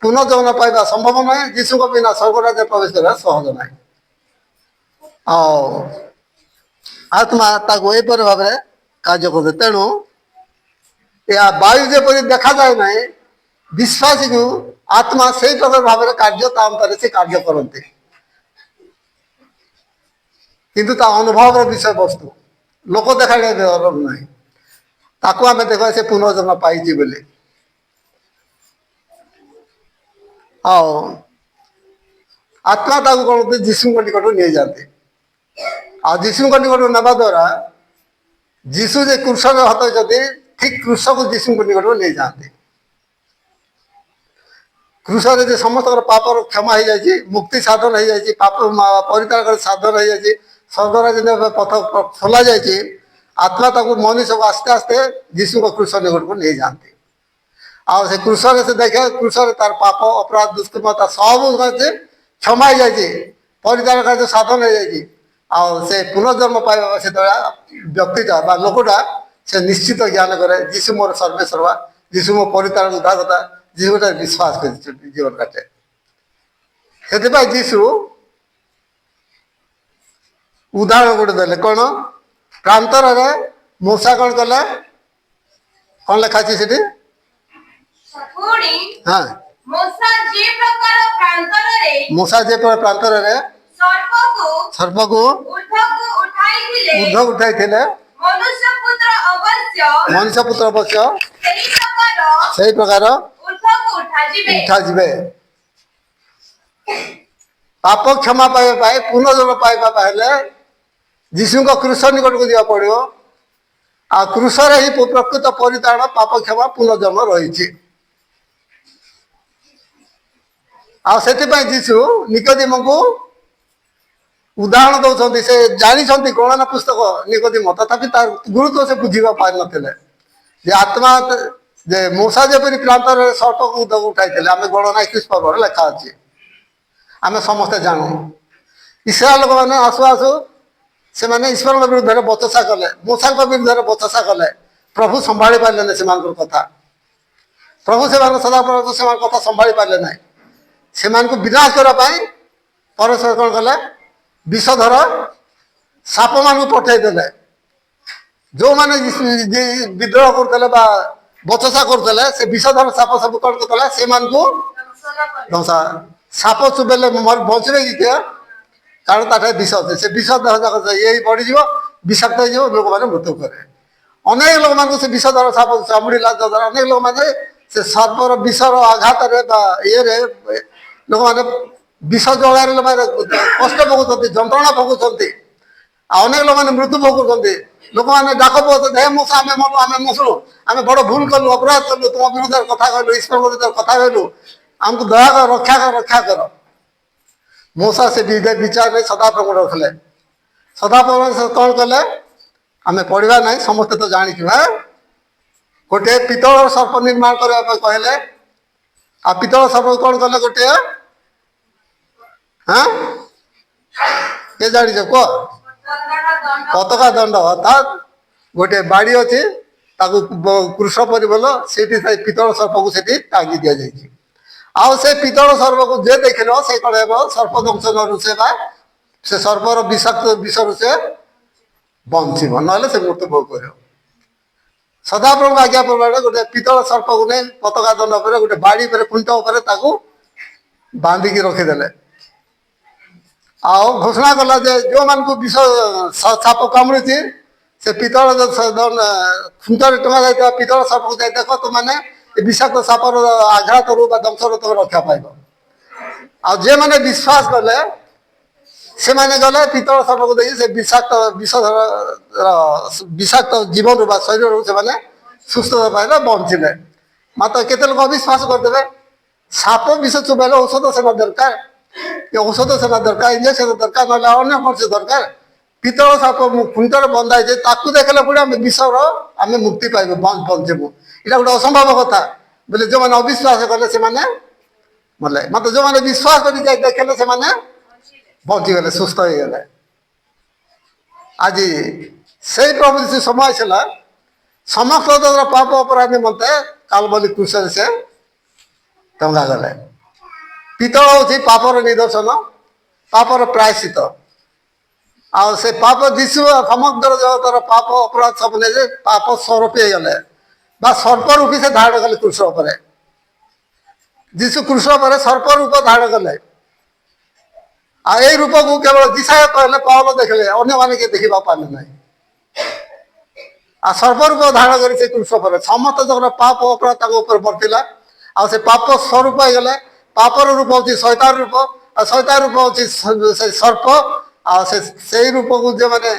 ପୁନର୍ଜନ୍ମ ପାଇବା ସମ୍ଭବ ନୁହେଁ, ଯୀଶୁଙ୍କ ବିନା ସ୍ୱର୍ଗରାଜ୍ୟରେ ପ୍ରବେଶ କରିବା ସହଜ ନାହିଁ। ଆଉ ଆତ୍ମା ତାକୁ ଏହିପରି ଭାବରେ କାର୍ଯ୍ୟ କରିଥାଏ। ତେଣୁ ଏହା ବାୟୁ ଯେପରି ଦେଖାଯାଏ ନାହିଁ, ବିଶ୍ୱାସୀକୁ ଆତ୍ମା ସେଇ ପ୍ରକାର ଭାବରେ କାର୍ଯ୍ୟ ତା ଅନ୍ତରେ ସେ କାର୍ଯ୍ୟ କରନ୍ତି। କିନ୍ତୁ ତା ଅନୁଭବର ବିଷୟବସ୍ତୁ ଲୋକ ଦେଖାଇବା ନାହିଁ। ତାକୁ ଆମେ ଦେଖିବା ସେ ପୁନର୍ଜନ୍ମ ପାଇଛି ବୋଲି। ଆଉ ଆତ୍ମା ତାକୁ କ'ଣ କରନ୍ତି? ଯୀଶୁଙ୍କ ନିକଟକୁ ନେଇଯାଆନ୍ତି। ଆଉ ଯୀଶୁଙ୍କ ନିକଟକୁ ନେବା ଦ୍ୱାରା ଯୀଶୁ ଯେ କୃଷରେ ହତେଇଛନ୍ତି, ଠିକ କୃଷକୁ ଯୀଶୁଙ୍କ ନିକଟକୁ ନେଇଯାଆନ୍ତି। କୃଷରେ ଯେ ସମସ୍ତଙ୍କର ପାପର କ୍ଷମା ହେଇଯାଇଛି, ମୁକ୍ତି ସାଧନ ହେଇଯାଇଛି, ପାପ ପରିତ୍ରାଣ ସାଧନ ହେଇଯାଇଛି, ସ୍ୱର୍ଗରାଜ୍ୟ ପଥ ଖୋଲା ଯାଇଛି, ଆତ୍ମା ତାକୁ ମନୁଷ୍ୟକୁ ଆସ୍ତେ ଆସ୍ତେ ଯୀଶୁଙ୍କ କୃଷ ନିକଟକୁ ନେଇଯାଆନ୍ତି। ଆଉ ସେ କୃଷରେ ସେ ଦେଖେ, କୃଷରେ ତାର ପାପ ଅପରାଧ ଦୁଷ୍କର୍ମତା ସବୁ କ୍ଷମା ହେଇଯାଇଛି, ପରିତ୍ରାଣ କାର୍ଯ୍ୟ ସାଧନ ହେଇଯାଇଛି। ଆଉ ସେ ପୁନର୍ଜନ୍ମ ପାଇବା ସେତେବେଳେ ବ୍ୟକ୍ତିଟା ବା ଲୋକଟା ସେ ନିଶ୍ଚିତ ଜ୍ଞାନ କରେ ଯୀଶୁ ମୋର ସର୍ବେସର୍ବା, ଯୀଶୁ ମୋ ପରିତ୍ରାଣ ଉଦ୍ଧାରକର୍ତ୍ତା, ଯୀଶୁ ଗୋଟେ ବିଶ୍ୱାସ କରିଛନ୍ତି ଜୀବନ କାଟେ। ସେଥିପାଇଁ ଯୀଶୁ ଉଦାହରଣ ଗୋଟେ ଦେଲେ। କ'ଣ? ପ୍ରାନ୍ତରରେ ମୂଷା କ'ଣ କଲେ? କ'ଣ ଲେଖା ଅଛି ସେଠି? ହଁ, ମୂଷା ଯେ ପ୍ରକାର ପ୍ରାନ୍ତରରେ ସର୍ପକୁ ଉର୍ଦ୍ଧ୍ୱ ଉଠାଇଥିଲେ, ମନୁଷ୍ୟ ପୁତ୍ର ଅବଶ୍ୟ ସେଇ ପ୍ରକାର ଉଠାଯିବେ। ପାପ କ୍ଷମା ପାଇବା ପାଇଁ, ପୁନର୍ଜନ୍ମ ପାଇବା ପାଇଁ ହେଲେ ଯୀଶୁଙ୍କ କୃଷ ନିକଟକୁ ଯିବାକୁ ପଡ଼ିବ। ଆଉ କୃଷରେ ହିଁ ପ୍ରକୃତ ପରିତ୍ରାଣ, ପାପ କ୍ଷମା, ପୁନର୍ଜନ୍ମ ରହିଛି। ଆଉ ସେଥିପାଇଁ ଯୀଶୁ ନିକୋଦିମକୁ ଉଦାହରଣ ଦଉଛନ୍ତି। ସେ ଜାଣିଛନ୍ତି ଗଣନା ପୁସ୍ତକ ନିକୋଦିମ, ତଥାପି ତାର ଗୁରୁତ୍ୱ ସେ ବୁଝିବା ପାରିନଥିଲେ। ଯେ ଆତ୍ମା ଯେ ମୂଷା ଯେପରି ପ୍ରାନ୍ତରରେ ସର୍ପକୁ ଉଠାଇଥିଲେ, ଆମେ ଗଣନା 21 ପର୍ବରେ ଲେଖା ଅଛି, ଆମେ ସମସ୍ତେ ଜାଣୁ। ଇସ୍ରାଏଲ ଲୋକମାନେ ଆସୁ ଆସୁ ସେମାନେ ଈଶ୍ୱରଙ୍କ ବିରୁଦ୍ଧରେ ବଚସା କଲେ, ମୂଷାଙ୍କ ବିରୁଦ୍ଧରେ ବଚସା କଲେ। ପ୍ରଭୁ ସମ୍ଭାଳି ପାରିଲେନି ସେମାନଙ୍କ କଥା। ପ୍ରଭୁ ସେମାନଙ୍କ ସଦାପ୍ରଭୁ ସେମାନଙ୍କ କଥା ସମ୍ଭାଳି ପାରିଲେ ନାହିଁ। ସେମାନଙ୍କୁ ବିନାଶ କରିବା ପାଇଁ ପରମେଶ୍ୱର କ'ଣ କଲେ? ବିଷଧର ସାପମାନଙ୍କୁ ପଠାଇଦେଲେ। ଯେଉଁମାନେ ବିଦ୍ରୋହ କରୁଥିଲେ ବା ବଚସା କରୁଥିଲେ, ସେ ବିଷଧର ସାପ ସବୁ କ'ଣ କରୁଥିଲେ? ସେମାନଙ୍କୁ ସାପ ଚୁବେଇଲେ ବଞ୍ଚିବେ କି କିଏ? କାରଣ ତାଠାରେ ବିଷ ଅଛି। ସେ ବିଷ ଦେହ ଯାକ ଏଇ ବଢ଼ିଯିବ, ବିଷାକ୍ତ ହେଇଯିବ, ଲୋକମାନେ ମୃତ୍ୟୁ କରେ। ଅନେକ ଲୋକମାନଙ୍କୁ ସେ ବିଷଧର ସାପ ଚାମୁଡ଼ିଲା ଦ୍ୱାରା ଅନେକ ଲୋକମାନେ ସେ ସର୍ପର ବିଷର ଆଘାତରେ ବା ଇଏରେ ଲୋକମାନେ ବିଷ ଜଳାରେ ଲୋକମାନେ କଷ୍ଟ ଭୋଗୁଛନ୍ତି, ଯନ୍ତ୍ରଣା ଭୋଗୁଛନ୍ତି। ଆଉ ଅନେକ ଲୋକମାନେ ମୃତ୍ୟୁ ଭୋଗୁଛନ୍ତି। ଲୋକମାନେ ଡାକ ପକାଉଛନ୍ତି, ହେ ମୂଷା ଆମେ ମରୁ, ଆମେ ମରୁଛୁ, ଆମେ ବଡ଼ ଭୁଲ କଲୁ, ଅପରାଧ କଲୁ, ତୁମ ବିରୁଦ୍ଧରେ କଥା କହିଲୁ, ଈଶ୍ୱରଙ୍କ ବିରୁଦ୍ଧରେ କଥା କହିଲୁ, ଆମକୁ ଦୟା କର, ରକ୍ଷା କର, ରକ୍ଷା କର। ମୂଷା ସେ ବିଚାରରେ ସଦାପ୍ରଭୁ ରଖିଲେ। ସଦାପ୍ରଭୁ କ'ଣ କଲେ? ଆମେ ପଢ଼ିବା ନାହିଁ, ସମସ୍ତେ ତ ଜାଣିଛୁ। ଗୋଟିଏ ପିତ୍ତଳର ସର୍ପ ନିର୍ମାଣ କରିବା ପାଇଁ କହିଲେ। ଆଉ ପିତ୍ତଳ ସର୍ପ କ'ଣ କଲେ? ଗୋଟିଏ କିଏ ଜାଣିଛ କୁହ? ପତାକା ଦଣ୍ଡ, ଅର୍ଥାତ୍ ଗୋଟିଏ ବାଡ଼ି ଅଛି, ତାକୁ କୃଷ ପରିବଲ ସେଇଠି ସେଇ ପିତ୍ତଳ ସର୍ପକୁ ସେଠି ଟାଙ୍ଗି ଦିଆଯାଇଛି। ଆଉ ସେ ପିତ୍ତଳ ସର୍ପକୁ ଯେ ଦେଖିଲ ସେ କ'ଣ ହେବ? ସର୍ପ ଦଂଶନରୁ ସେ ବା ସେ ସର୍ପର ବିଷାକ୍ତ ବିଷରୁ ସେ ବଞ୍ଚିବ, ନହେଲେ ସେ ମୃତ୍ୟୁଭୋଗ କରିବ। ସଦାପ୍ରଭୁ ଆଜ୍ଞା ପ୍ରମାଣରେ ଗୋଟେ ପିତ୍ତଳ ସର୍ପକୁ ନେଇ ପତାକା ଦଣ୍ଡ ଉପରେ ଗୋଟେ ବାଡ଼ି ଉପରେ ଖୁଣ୍ଟ ଉପରେ ତାକୁ ବାନ୍ଧିକି ରଖିଦେଲେ। ଆଉ ଘୋଷଣା କଲା ଯେ ଯେଉଁମାନଙ୍କୁ ବିଷ ସାପ କାମୁଡ଼ିଛି, ସେ ପିତ୍ତଳ ଖୁଣ୍ଟରେ ଟଙ୍ଗା ଯାଇଥିବା ପିତ୍ତଳ ସର୍ପକୁ ଯାଇ ଦେଖ, ତୁମାନେ ଏ ବିଷାକ୍ତ ସାପର ଆଘାତରୁ ବା ଦଂଶରୁ ତମେ ରକ୍ଷା ପାଇବ। ଆଉ ଯେମାନେ ବିଶ୍ୱାସ କଲେ ସେମାନେ ଗଲେ ପିତ୍ତଳ ସର୍ପକୁ ଦେଇ ସେ ବିଷାକ୍ତ ଜୀବନରୁ ବା ଶରୀରରୁ ସେମାନେ ସୁସ୍ଥତା ପାଇଲେ, ବଞ୍ଚିଲେ। ମାତ୍ର କେତେ ଲୋକ ଅବିଶ୍ୱାସ କରିଦେବେ। ସାପ ବିଷ ଚୋବାଇଲେ ଔଷଧ ସେବା ଦରକାର, ଔଷଧ ସେବା ଦରକାର, ଇଞ୍ଜେକ୍ସନ ଦରକାର, ନହେଲେ ଅନ୍ୟ କୌଣସି ଦରକାର। ପିତ୍ତଳ ସାପ ଖୁଣ୍ଟରେ ବନ୍ଧା ହେଇଛି, ତାକୁ ଦେଖିଲେ ପୁଣି ଆମେ ବିଷର ଆମେ ମୁକ୍ତି ପାଇବୁ, ବଞ୍ଚିବୁ। ଏଇଟା ଗୋଟେ ଅସମ୍ଭବ କଥା ବୋଲି ଯେଉଁମାନେ ଅବିଶ୍ୱାସ କଲେ ସେମାନେ ମଲେ। ମାତ୍ର ଯେଉଁମାନେ ବିଶ୍ୱାସ କରି ଯାଇ ଦେଖିଲେ ସେମାନେ ବଞ୍ଚିଗଲେ, ସୁସ୍ଥ ହେଇଗଲେ। ଆଜି ସେଇ ପ୍ରଭୁ ଯୀଶୁ ସମୟ ଆସିଲା, ସମସ୍ତଙ୍କର ପାପ ଅପରାଧ ନିମନ୍ତେ କାଲବଲି କ୍ରୁଶରେ ସେ ଟଙ୍ଗା ଗଲେ। ପିତ୍ତଳ ହେଉଛି ପାପର ନିଦର୍ଶନ, ପାପର ପ୍ରାୟଶ୍ଚିତ। ଆଉ ସେ ପାପ ଯୀଶୁ ସମଗ୍ର ଜଗତର ପାପ ଅପରାଧ ସବୁ ନେଇ ପାପ ସ୍ୱରୂପ ହେଇଗଲେ ବା ସର୍ପ ରୂପୀ ସେ ଧାରଣ କଲେ କୃଷ୍ଣ ଉପରେ। ଯୀଶୁ କୃଷ୍ଣ ଉପରେ ସର୍ପ ରୂପ ଧାରଣ କଲେ। ଆଉ ଏଇ ରୂପକୁ କେବଳ ଦିଶାୟ କହିଲେ, ପାଉଲ ଦେଖିଲେ, ଅନ୍ୟମାନେ କିଏ ଦେଖିବାକୁ ପାରିଲେ ନାହିଁ। ଆଉ ସର୍ପ ରୂପ ଧାରଣ କରି ସେ କୃଷ୍ଣ ଉପରେ ସମସ୍ତ ଜଣର ପାପ ଅପରାଧ ତାଙ୍କ ଉପରେ ବର୍ତ୍ତିଲା। ଆଉ ସେ ପାପ ସ୍ୱରୂପ ହେଇଗଲେ। ପାପର ରୂପ ହେଉଛି ଶୈତାନ ରୂପ, ଆଉ ଶୈତାନ ରୂପ ହେଉଛି ସେ ସର୍ପ। ଆଉ ସେଇ ରୂପକୁ ଯେଉଁମାନେ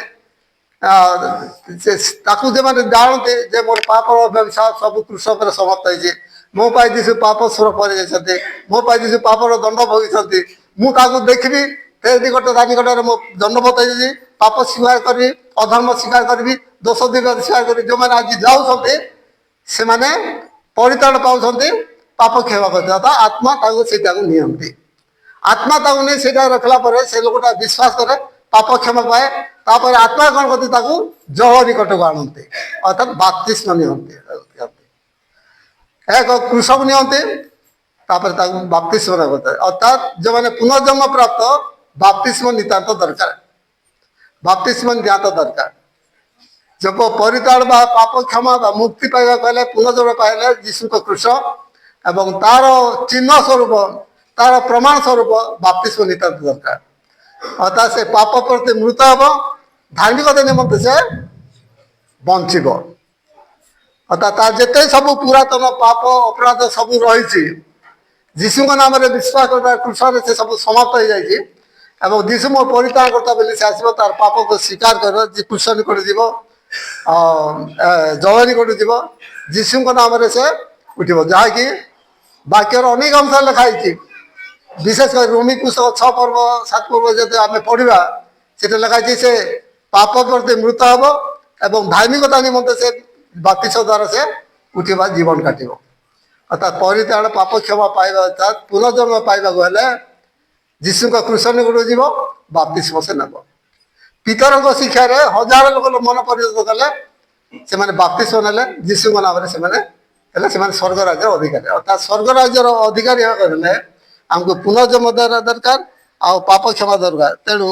ତାକୁ ଯେଉଁମାନେ ଜାଣନ୍ତି ଯେ ମୋର ପାପର ବ୍ୟବସାୟ ସବୁ କୃଷ୍ଣ ଉପରେ ସମାପ୍ତ ହେଇଛି, ମୋ ପାଇଁ ଯୀଶୁ ପାପ ସ୍ୱର ପରେ ଯାଇଛନ୍ତି, ମୋ ପାଇଁ ଯୀଶୁ ପାପର ଦଣ୍ଡ ଭୋଗିଛନ୍ତି, ମୁଁ ତାକୁ ଦେଖିବି, ସେ ନିକଟ ତା ନିକଟରେ ମୁଁ ଦଣ୍ଡବତ ହେଇଛି, ପାପ ସ୍ୱୀକାର କରିବି, ଅଧର୍ମ ସ୍ୱୀକାର କରିବି, ଦୋଷ ଦିଗ ସ୍ୱୀକାର କରିବି। ଯେଉଁମାନେ ଆଜି ଯାଉଛନ୍ତି ସେମାନେ ପରିତ୍ରାଣ ପାଉଛନ୍ତି, ପାପ କ୍ଷମା କରିଥାନ୍ତି, ଅର୍ଥାৎ ଆତ୍ମା ତାକୁ ସେଇଟାକୁ ନିଅନ୍ତି। ଆତ୍ମା ତାକୁ ନେଇ ସେଇଟା ରଖିଲା ପରେ ସେ ଲୋକଟା ବିଶ୍ୱାସ କରେ, ପାପ କ୍ଷମା ପାଏ। ତାପରେ ଆତ୍ମା କ'ଣ କରନ୍ତି, ତାକୁ ଜଳ ନିକଟକୁ ଆଣନ୍ତି, ଅର୍ଥାৎ ବାପ୍ତିସ୍ମ ନିଅନ୍ତି। ଏକ କୃଷକ ନିଅନ୍ତି, ତାପରେ ତାକୁ ବାପ୍ତିସ୍ମ ନେବାକୁ, ଅର୍ଥାତ୍ ଯେଉଁମାନେ ପୁନର୍ଜନ୍ମ ପ୍ରାପ୍ତ ବାପ୍ତିସ୍ମ ନିତାନ୍ତ ଦରକାର, ବାପ୍ତିସ୍ମ ନିତାନ୍ତ ଦରକାର। ଯୋଗ ପରିତ୍ରାଣ ବା ପାପ କ୍ଷମା ବା ମୁକ୍ତି ପାଇବାକୁ ହେଲେ, ପୁନର୍ଜନ୍ମ ପାଇଲେ ଯୀଶୁଙ୍କ କୃଷ୍ଣ ଏବଂ ତାର ଚିହ୍ନ ସ୍ୱରୂପ, ତାର ପ୍ରମାଣ ସ୍ୱରୂପ ବାପ୍ତିସ୍ମ ନିତାନ୍ତ ଦରକାର। ଅର୍ଥାତ୍ ସେ ପାପ ପ୍ରତି ମୃତ ହେବ, ଧାର୍ମିକତା ନିମନ୍ତେ ସେ ବଞ୍ଚିବ। ଅର୍ଥାତ୍ ତାର ଯେତେ ସବୁ ପୁରାତନ ପାପ ଅପରାଧ ସବୁ ରହିଛି, ଯୀଶୁଙ୍କ ନାମରେ ବିଶ୍ୱାସ କରିବା କୃଷ୍ଣରେ ସେ ସବୁ ସମାପ୍ତ ହେଇଯାଇଛି। ଏବଂ ଯୀଶୁ ମୋ ପରିତ୍ରାଣ କର୍ତ୍ତା ବୋଲି ସେ ଆସିବ, ତାର ପାପକୁ ସ୍ୱୀକାର କରିବ, କୃଷ୍ଣ ନିକଟ ଯିବ, ଜଳ ନିକଟ ଯିବ, ଯୀଶୁଙ୍କ ନାମରେ ସେ ଉଠିବ। ଯାହାକି ବାକ୍ୟର ଅନେକ ଅଂଶ ଲେଖା ହେଇଛି। ବିଶେଷ କରି ରୋମୀ ପୁସ୍ତକ 6 ପର୍ବ 7 ପର୍ବ ଯଦି ଆମେ ପଢିବା, ସେଟା ଲେଖା ହେଇଛି ସେ ପାପ ପ୍ରତି ମୃତ ହେବ ଏବଂ ଧାର୍ମିକତା ନିମନ୍ତେ ସେ ବାପ୍ତିସ୍ମ ଦ୍ୱାରା ସେ ଉଠିବା, ଜୀବନ କାଟିବ। ଅର୍ଥାତ୍ ପରିତ୍ରାଣ ପାପ କ୍ଷମା ପାଇବା, ଅର୍ଥାତ୍ ପୁନର୍ଜନ୍ମ ପାଇବାକୁ ହେଲେ ଯୀଶୁଙ୍କ କୃଷ୍ଣ ନିକଟକୁ ଯିବ, ବାପ୍ତିସ୍ମ ସେ ନେବ। ପିତରଙ୍କ ଶିକ୍ଷାରେ ହଜାର ଲୋକ ମନ ପରିବର୍ତ୍ତନ କଲେ, ସେମାନେ ବାପ୍ତିସ୍ମ ନେଲେ, ଯୀଶୁଙ୍କ ନାମରେ ସେମାନେ ହେଲେ, ସେମାନେ ସ୍ୱର୍ଗ ରାଜ୍ୟର ଅଧିକାରୀ। ଅର୍ଥାତ୍ ସ୍ୱର୍ଗ ରାଜ୍ୟର ଅଧିକାରୀ ହେବାକୁ ହେଲେ ଆମକୁ ପୁନର୍ଜନ୍ମ ଦରକାର ଆଉ ପାପ କ୍ଷମା ଦରକାର। ତେଣୁ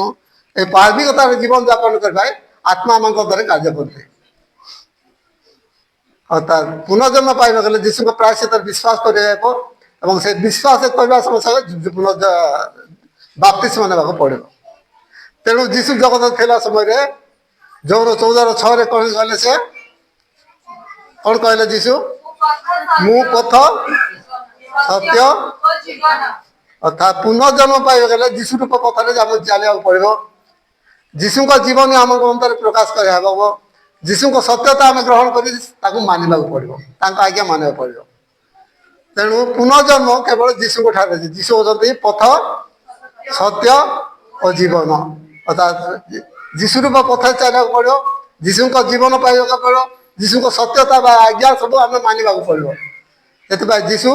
এই ଧାର୍ମିକତାର ଜୀବନଯାପନ କରିବା ଆତ୍ମା ଆମଙ୍କ ଦ୍ୱାରା କାର୍ଯ୍ୟ କରୁଛି। ଅର୍ଥାତ୍ ପୁନର୍ଜନ୍ମ ପାଇବାକୁ ହେଲେ ଯୀଶୁଙ୍କ ପ୍ରାୟଶ୍ଚିତରେ ବିଶ୍ୱାସ କରିବାକୁ ଏବଂ ସେ ବିଶ୍ୱାସ କରିବା ସଙ୍ଗେ ସଙ୍ଗେ ବାପ୍ତିସ୍ମ ନେବାକୁ ପଡ଼ିବ। ତେଣୁ ଯୀଶୁ ଜଗତ ଥିଲା ସମୟରେ ଯୌନ 14:6 କ'ଣ କହିଲେ, ସେ କ'ଣ କହିଲେ ଯୀଶୁ? ମୁଁ ପଥ ସତ୍ୟ, ଅର୍ଥାତ୍ ପୁନର୍ଜନ୍ମ ପାଇବାକୁ ହେଲେ ଯୀଶୁ ରୂପ ପଥରେ ଆମକୁ ଚାଲିବାକୁ ପଡ଼ିବ। ଯୀଶୁଙ୍କ ଜୀବନୀ ଆମ ମଧ୍ୟରେ ପ୍ରକାଶ କରାହେବ। ଯୀଶୁଙ୍କ ସତ୍ୟତା ଆମେ ଗ୍ରହଣ କରି ତାକୁ ମାନିବାକୁ ପଡ଼ିବ, ତାଙ୍କ ଆଜ୍ଞା ମାନିବାକୁ ପଡ଼ିବ। ତେଣୁ ପୁନର୍ଜନ୍ମ କେବଳ ଯୀଶୁଙ୍କ ଠାରେ ଅଛି। ଯୀଶୁ ହେଉଛନ୍ତି ପଥ, ସତ୍ୟ ଓ ଜୀବନ। ଅର୍ଥାତ୍ ଯୀଶୁ ରୂପ ପଥରେ ଚାଲିବାକୁ ପଡ଼ିବ, ଯୀଶୁଙ୍କ ଜୀବନ ପାଇବାକୁ ପଡ଼ିବ, ଯୀଶୁଙ୍କ ସତ୍ୟତା ବା ଆଜ୍ଞା ସବୁ ଆମେ ମାନିବାକୁ ପଡ଼ିବ। ସେଥିପାଇଁ ଯୀଶୁ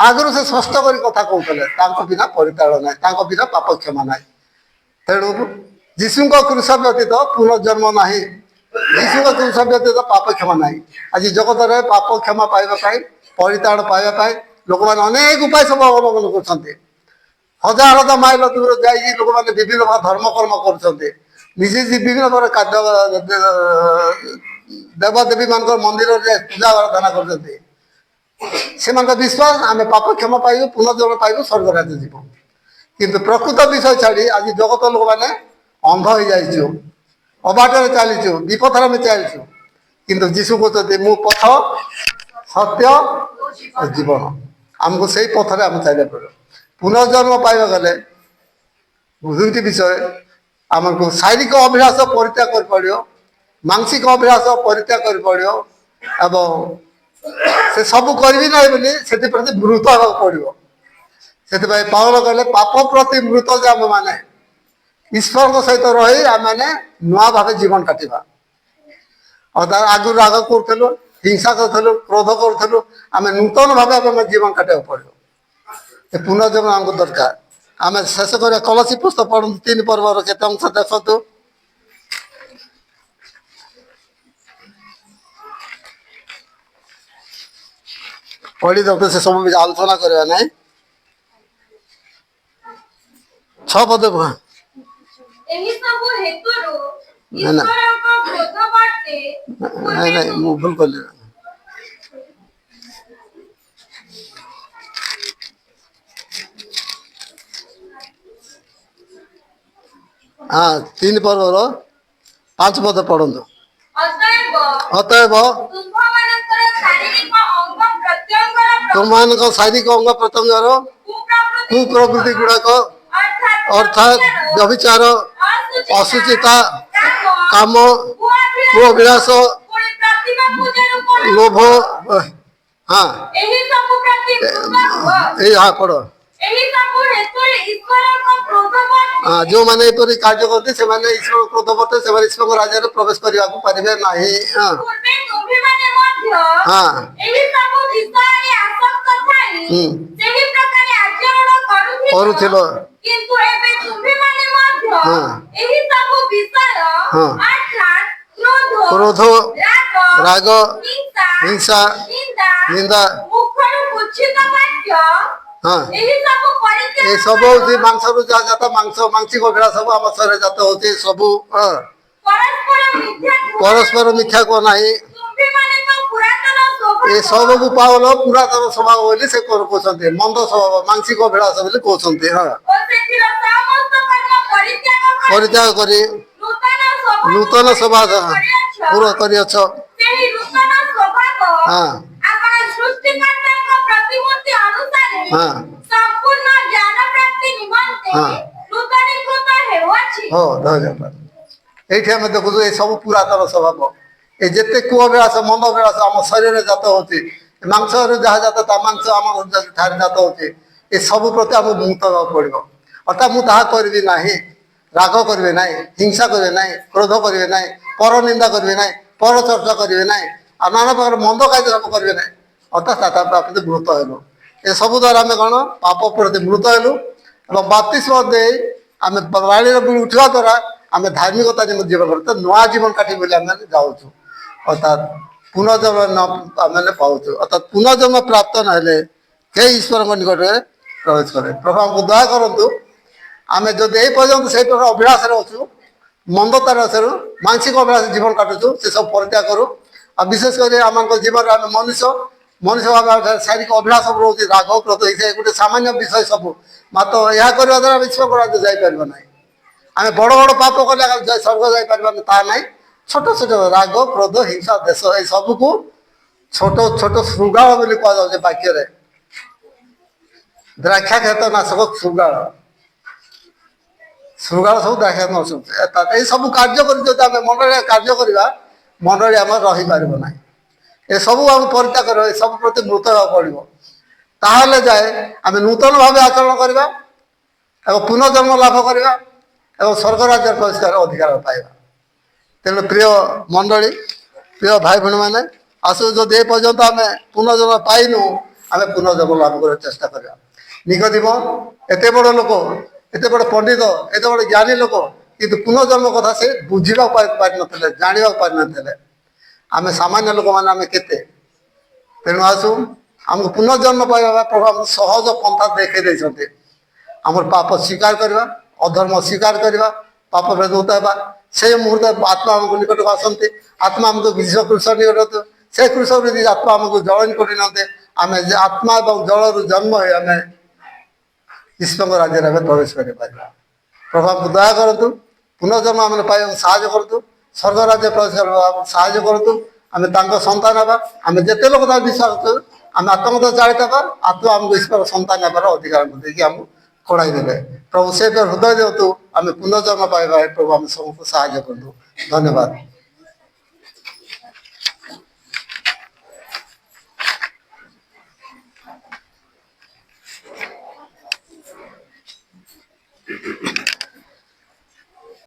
ଆଗରୁ ସେ ସ୍ପଷ୍ଟ କରି କଥା କହୁଥିଲେ, ତାଙ୍କ ବିନା ପରିତ୍ରାଣ ନାହିଁ, ତାଙ୍କ ବିନା ପାପ କ୍ଷମା ନାହିଁ। ତେଣୁ ଯୀଶୁଙ୍କ କୃଷ ବ୍ୟତୀତ ପୁନର୍ଜନ୍ମ ନାହିଁ, ଯୀଶୁଙ୍କ କୃଷ ବ୍ୟତୀତ ପାପ କ୍ଷମା ନାହିଁ। ଆଜି ଜଗତରେ ପାପ କ୍ଷମା ପାଇବା ପାଇଁ, ପରିତ୍ରାଣ ପାଇବା ପାଇଁ ଲୋକମାନେ ଅନେକ ଉପାୟ ସବୁ ଅବଲମ୍ବନ କରୁଛନ୍ତି। ହଜାର ହଜାର ମାଇଲ ଦୂର ଯାଇକି ଲୋକମାନେ ବିଭିନ୍ନ ପ୍ରକାର ଧର୍ମକର୍ମ କରୁଛନ୍ତି, ନିଜେ ବିଭିନ୍ନ ପ୍ରକାର ଖାଦ୍ୟ ଦେବାଦେବୀ ମାନଙ୍କର ମନ୍ଦିରରେ ପୂଜା ଆରାଧନା କରୁଛନ୍ତି। ସେମାନଙ୍କ ବିଶ୍ୱାସ ଆମେ ପାପ କ୍ଷମା ପାଇବୁ, ପୁନର୍ଜନ୍ମ ପାଇବୁ, ସ୍ୱର୍ଗ ରାଜ୍ୟ ଯିବୁ। କିନ୍ତୁ ପ୍ରକୃତ ବିଷୟ ଛାଡ଼ି ଆଜି ଜଗତ ଲୋକମାନେ ଅନ୍ଧ ହେଇଯାଇଛୁ, ଅବାଟରେ ଚାଲିଛୁ, ବିପଥରେ ଆମେ ଚାଲିଛୁ। କିନ୍ତୁ ଯୀଶୁ କହୁଛନ୍ତି ମୁଁ ପଥ, ସତ୍ୟ ଜୀବନ ଆମକୁ ସେଇ ପଥରେ ଆମେ ଚାଲିବାକୁ ପଡ଼ିବ। ପୁନର୍ଜନ୍ମ ପାଇବା ଗଲେ ଦୁଇଟି ବିଷୟ, ଆମକୁ ଶାରୀରିକ ଅଭିଳାଷ ପରିତ୍ୟାଗ କରି ପଡ଼ିବ, ମାନସିକ ଅଭିଳାଷ ପରିତ୍ୟାଗ କରି ପଡ଼ିବ ଏବଂ ସେ ସବୁ କରିବି ନାହିଁ ବୋଲି ସେଥିପ୍ରତି ମୃତ ହେବାକୁ ପଡ଼ିବ। ସେଥିପାଇଁ ପାଉଲ କହିଲେ ପାପ ପ୍ରତି ମୃତ ଯେ ଆମେମାନେ ଈଶ୍ୱରଙ୍କ ସହିତ ରହି ଆମେମାନେ ନୂଆ ଭାବେ ଜୀବନ କାଟିବା। ଆଉ ତାର ଆଗରୁ ରାଗ କରୁଥିଲୁ, ହିଂସା କରୁଥିଲୁ, କ୍ରୋଧ କରୁଥିଲୁ, ଆମେ ନୂତନ ଭାବେ ଆମେ ଜୀବନ କାଟିବାକୁ ପଡ଼ିବ। ଏ ପୁନର୍ଜନ୍ମ ଆମକୁ ଦରକାର। ଆମେ ଶେଷ କରିବା କଳସୀ ପୁସ୍ତକ ପଢ଼ନ୍ତୁ 3 ପର୍ବର କେତେ ଅଂଶ ଦେଖନ୍ତୁ। ପଢି ଦଉଛୁ, ସେ ସବୁ ଆଲୋଚନା କରିବା ନାହିଁ। 6 ପଦ ଏହି ସବୁ ହେତୁରୁ ନା, ନା। ଈଶ୍ୱରଙ୍କ କ୍ରୋଧ ବର୍ତ୍ତେ ନାଇଁ ନାଇଁ ମୁଁ ଭୁଲ କଲି। ହଁ 3 ପର୍ବର 5 ପଦ ପଢନ୍ତୁ। ଅତଏବ ତୁମ୍ଭମାନଙ୍କର ଶାରୀରିକ ଅଙ୍ଗ ପ୍ରତ୍ୟଙ୍ଗର ତୁମମାନଙ୍କ ଶାରୀରିକ ଅଙ୍ଗ ପ୍ରତ୍ୟଙ୍ଗର କୁପ୍ରବୃତ୍ତି ଗୁଡାକ ଅର୍ଥାତ୍ ବ୍ୟଭିଚାର, ଅଶୁଚିତା, କାମ, କୁଅଭିଳାଷ, ଲୋଭ, ହଁ ଏହି ସବୁ ପ୍ରତି ଏଇ ହଁ ପଢ। ଏହି ସବୁ ହେତୁରେ ଈଶ୍ୱରଙ୍କ କ୍ରୋଧ ବର୍ତ୍ତେ ହଁ ଯେଉଁମାନେ ଏପରି କାର୍ଯ୍ୟ କରନ୍ତି ସେମାନେ ଈଶ୍ୱର କ୍ରୋଧ ବର୍ତ୍ତେ, ସେମାନେ ଈଶ୍ୱରଙ୍କ ରାଜ୍ୟରେ ପ୍ରବେଶ କରିବାକୁ ପାରିବେ ନାହିଁ। ହଁ ପୂର୍ବେ ତୁମ୍ଭେମାନେ ମଧ୍ୟ ହଁ ଏହି ସବୁ ବିଷୟରେ ଆସକ୍ତ ଥାଇ ସେହି ପ୍ରକାର ଆଚରଣ କରୁଥିଲ। କିନ୍ତୁ ଏବେ ତୁମ୍ଭେମାନେ ମଧ୍ୟ ହଁ। ଏହି ସବୁ ବିଷୟ ହଁ। ଅର୍ଥାତ୍ କ୍ରୋଧ, ରାଗ, ହିଂସା, ନିନ୍ଦା, ମୁଖରୁ କୁଚ୍ଛିତ ବାକ୍ୟ ହଁ ଏହି ସବୁ ପରିତ୍ୟାଗ ଏ ସବୁ ହଉଛି ମାଂସରୁ ଯାହା ଜାତ, ମାଂସିକ ଅଭିଳାଷ ସବୁ ଆମ ଶରୀରରେ ଜାତ ହଉଛି ସବୁ। ହଁ ପରସ୍ପର ମିଥ୍ୟା କୁହ ନାହିଁ। ତୁମ୍ଭେମାନେ ତ ପୁରାତନ ଏ ସ୍ୱଭାବ ସବୁକୁ ପାଉଲ ପୁରାତନ ସ୍ୱଭାବ ବୋଲି ସେ କହୁଛନ୍ତି, ମନ୍ଦ ସ୍ୱଭାବ, ମାଂସିକ ଅଭିଳାଷ ବୋଲି କହୁଛନ୍ତି। ହଁ ଓ ସେଥିର ସମସ୍ତ କର୍ମ ପରିତ୍ୟାଗ କରି ନୂତନ ସ୍ୱଭାବ ପୂର୍ଣ୍ଣ କରିଅଛ। ସେହି ନୂତନ ସ୍ୱଭାବ ହଁ ଆପଣ ସୃଷ୍ଟିକର୍ତ୍ତାଙ୍କ ପ୍ରତିମୂର୍ତ୍ତି ଅନୁସାରେ ହଁ ସମ୍ପୂର୍ଣ୍ଣ ଜ୍ଞାନ ପ୍ରାପ୍ତି ନିମନ୍ତେ ହଁ। ନୂତନୀକୃତ ହେଉଅଛି। ହଉ ଧନ୍ୟବାଦ। ଏଇଠି ଆମେ ଦେଖୁଛୁ ଏ ସବୁ ପୁରାତନ ସ୍ୱଭାବ, ଏ ଯେତେ କୁଅଭିଳାଷ, ମନ୍ଦ ଅଭିଳାଷ ଆମ ଶରୀରରେ ଜାତ ହଉଛି, ମାଂସରୁ ଯାହା ଜାତ ତା ମାଂସ ଆମ ଠାରେ ଜାତ ହଉଛି, ଏ ସବୁ ପ୍ରତି ଆମକୁ ମୁକ୍ତ ହେବାକୁ ପଡିବ। ଅର୍ଥାତ୍ ମୁଁ ତାହା କରିବି ନାହିଁ, ରାଗ କରିବେ ନାହିଁ, ହିଂସା କରିବେ ନାହିଁ, କ୍ରୋଧ କରିବେ ନାହିଁ, ପର ନିନ୍ଦା କରିବେ ନାହିଁ, ପର ଚର୍ଚ୍ଚା କରିବେ ନାହିଁ, ଆଉ ନାନା ପ୍ରକାର ମନ୍ଦ କାର୍ଯ୍ୟ ସବୁ କରିବେ ନାହିଁ। ଅର୍ଥାତ୍ ତା ପ୍ରତି ମୃତ ହେଲୁ। ଏସବୁ ଦ୍ୱାରା ଆମେ କ'ଣ ପାପ ପ୍ରତି ମୃତ ହେଲୁ ଏବଂ ବାପ୍ତିସ୍ମ ଦେଇ ଆମେ ବାଳିର ବୁଡ଼ି ଉଠିବା ଦ୍ୱାରା ଆମେ ଧାର୍ମିକତା ଜୀବନ କରୁ, ତ ନୂଆ ଜୀବନ କାଟି ବୋଲି ଆମେ ଯାଉଛୁ। ଅର୍ଥାତ୍ ପୁନର୍ଜନ୍ମ ଆମେ ପାଉଛୁ। ଅର୍ଥାତ୍ ପୁନର୍ଜନ୍ମ ପ୍ରାପ୍ତ ନହେଲେ କେହି ଈଶ୍ୱରଙ୍କ ନିକଟରେ ପ୍ରବେଶ କରେ। ପ୍ରଭୁ ଆମକୁ ଦୟା କରନ୍ତୁ, ଆମେ ଯଦି ଏଇ ପର୍ଯ୍ୟନ୍ତ ସେଇ ପ୍ରକାର ଅଭିଳାଷରେ ଅଛୁ, ମନ୍ଦତାର ଆଶରୁ ମାନସିକ ଅଭିଳାଷ ଜୀବନ କାଟୁଛୁ, ସେସବୁ ପରିତ୍ୟାଗ କରୁ। ଆଉ ବିଶେଷ କରି ଆମଙ୍କ ଜୀବନରେ ଆମେ ମଣିଷ ଭାବେ ଶାରୀରିକ ଅଭିଳାଷ ସବୁ ରହୁଛି, ରାଗ, କ୍ରୋଧ, ହିଂସା ଗୋଟେ ସାମାନ୍ୟ ବିଷୟ ସବୁ। ମାତ୍ର ଏହା କରିବା ଦ୍ୱାରା ଆମେ ଈଶ୍ୱରଙ୍କ ରାଜ୍ୟ ଯାଇପାରିବ ନାହିଁ। ଆମେ ବଡ଼ ବଡ଼ ପାପ କଲେ ସ୍ୱର୍ଗ ଯାଇପାରିବାନି ତାହା ନାହିଁ। ଛୋଟ ଛୋଟ ରାଗ, କ୍ରୋଧ, ହିଂସା, ଦେଶ ଏଇ ସବୁକୁ ଛୋଟ ଛୋଟ ଶୃଗାଳ ବୋଲି କୁହାଯାଉଛି ବାକ୍ୟରେ। ଦ୍ରାକ୍ଷା କ୍ଷେତ ନାଶକ ଶୃଗାଳ ସବୁ ଦ୍ରାକ୍ଷା ନାଶକ। ଏଇ ସବୁ କାର୍ଯ୍ୟ କରି ଯଦି ଆମେ ମଣ୍ଡଳୀ କାର୍ଯ୍ୟ କରିବା, ମଣ୍ଡଳୀ ଆମର ରହିପାରିବ ନାହିଁ। ଏସବୁ ଆମେ ପରିତ୍ୟାଗ କରିବା, ଏସବୁ ପ୍ରତି ମୃତ ହେବାକୁ ପଡ଼ିବ। ତାହେଲେ ଯାଏ ଆମେ ନୂତନ ଭାବେ ଆଚରଣ କରିବା ଏବଂ ପୁନର୍ଜନ୍ମ ଲାଭ କରିବା ଏବଂ ସ୍ୱର୍ଗ ରାଜ୍ୟର ପରିଷ୍କାର ଅଧିକାର ପାଇବା। ତେଣୁ ପ୍ରିୟ ମଣ୍ଡଳୀ, ପ୍ରିୟ ଭାଇ ଭଉଣୀମାନେ, ଆସୁ ଯଦି ଏ ପର୍ଯ୍ୟନ୍ତ ଆମେ ପୁନର୍ଜନ୍ମ ପାଇନୁ, ଆମେ ପୁନର୍ଜନ୍ମ ଲାଭ କରିବାକୁ ଚେଷ୍ଟା କରିବା। ନିକୋଦିମ ଏତେ ବଡ଼ ଲୋକ, ଏତେ ବଡ଼ ପଣ୍ଡିତ, ଏତେ ବଡ଼ ଜ୍ଞାନୀ ଲୋକ, କିନ୍ତୁ ପୁନର୍ଜନ୍ମ କଥା ସେ ବୁଝିବାକୁ ପାରିନଥିଲେ, ଜାଣିବାକୁ ପାରିନଥିଲେ। ଆମେ ସାମାନ୍ୟ ଲୋକମାନେ ଆମେ କେତେ? ତେଣୁ ଆସୁ ଆମକୁ ପୁନର୍ଜନ୍ମ ପାଇବା ପ୍ରଭୁ ଆମକୁ ସହଜ ପନ୍ଥା ଦେଖାଇ ଦେଇଛନ୍ତି। ଆମର ପାପ ସ୍ୱୀକାର କରିବା, ଅଧର୍ମ ସ୍ୱୀକାର କରିବା, ପାପ ମୁକ୍ତ ହେବା। ସେଇ ମୁହୂର୍ତ୍ତେ ଆତ୍ମା ଆମକୁ ନିକଟକୁ ଆସନ୍ତି, ଆତ୍ମା ଆମକୁ ବିଶ୍ୱ କୃଷ୍ଣ ନିକଟ, ସେ କୃଷ୍ଣରୁ ଯଦି ଆତ୍ମା ଆମକୁ ଜଳ ନିକଟି ନିଅନ୍ତେ, ଆମେ ଆତ୍ମା ଏବଂ ଜଳରୁ ଜନ୍ମ ହୋଇ ଆମେ ଈଶ୍ୱରଙ୍କ ରାଜ୍ୟରେ ଆମେ ପ୍ରବେଶ କରିପାରିବା। ପ୍ରଭୁ ଆମକୁ ଦୟା କରନ୍ତୁ, ପୁନର୍ଜନ୍ମ ଆମେ ପାଇବାକୁ ସାହାଯ୍ୟ କରନ୍ତୁ, ସ୍ୱର୍ଗ ରାଜ୍ୟ ପ୍ରବେଶ କରିବାକୁ ସାହାଯ୍ୟ କରନ୍ତୁ। ଆମେ ତାଙ୍କ ସନ୍ତାନ ହେବା। ଆମେ ଯେତେ ଲୋକ ତାଙ୍କୁ ବିଶ୍ୱାସ କରୁ, ଆମେ ଆତ୍ମହତ୍ୟା ଜାଳିଦେବା ଆତ୍ମା ଆମକୁ ଈଶ୍ୱର ସନ୍ତାନ ହେବାର ଅଧିକାର ଦେଇକି ଆମକୁ କଣାଇ ଦେବେ। ପ୍ରଭୁ ସେ ହୃଦୟ ଦିଅନ୍ତୁ ଆମେ ପୁନର୍ଜନ୍ମ ପାଇବା ପ୍ରଭୁ ଆମେ ସମସ୍ତଙ୍କୁ ସାହାଯ୍ୟ କରନ୍ତୁ। ଧନ୍ୟବାଦ।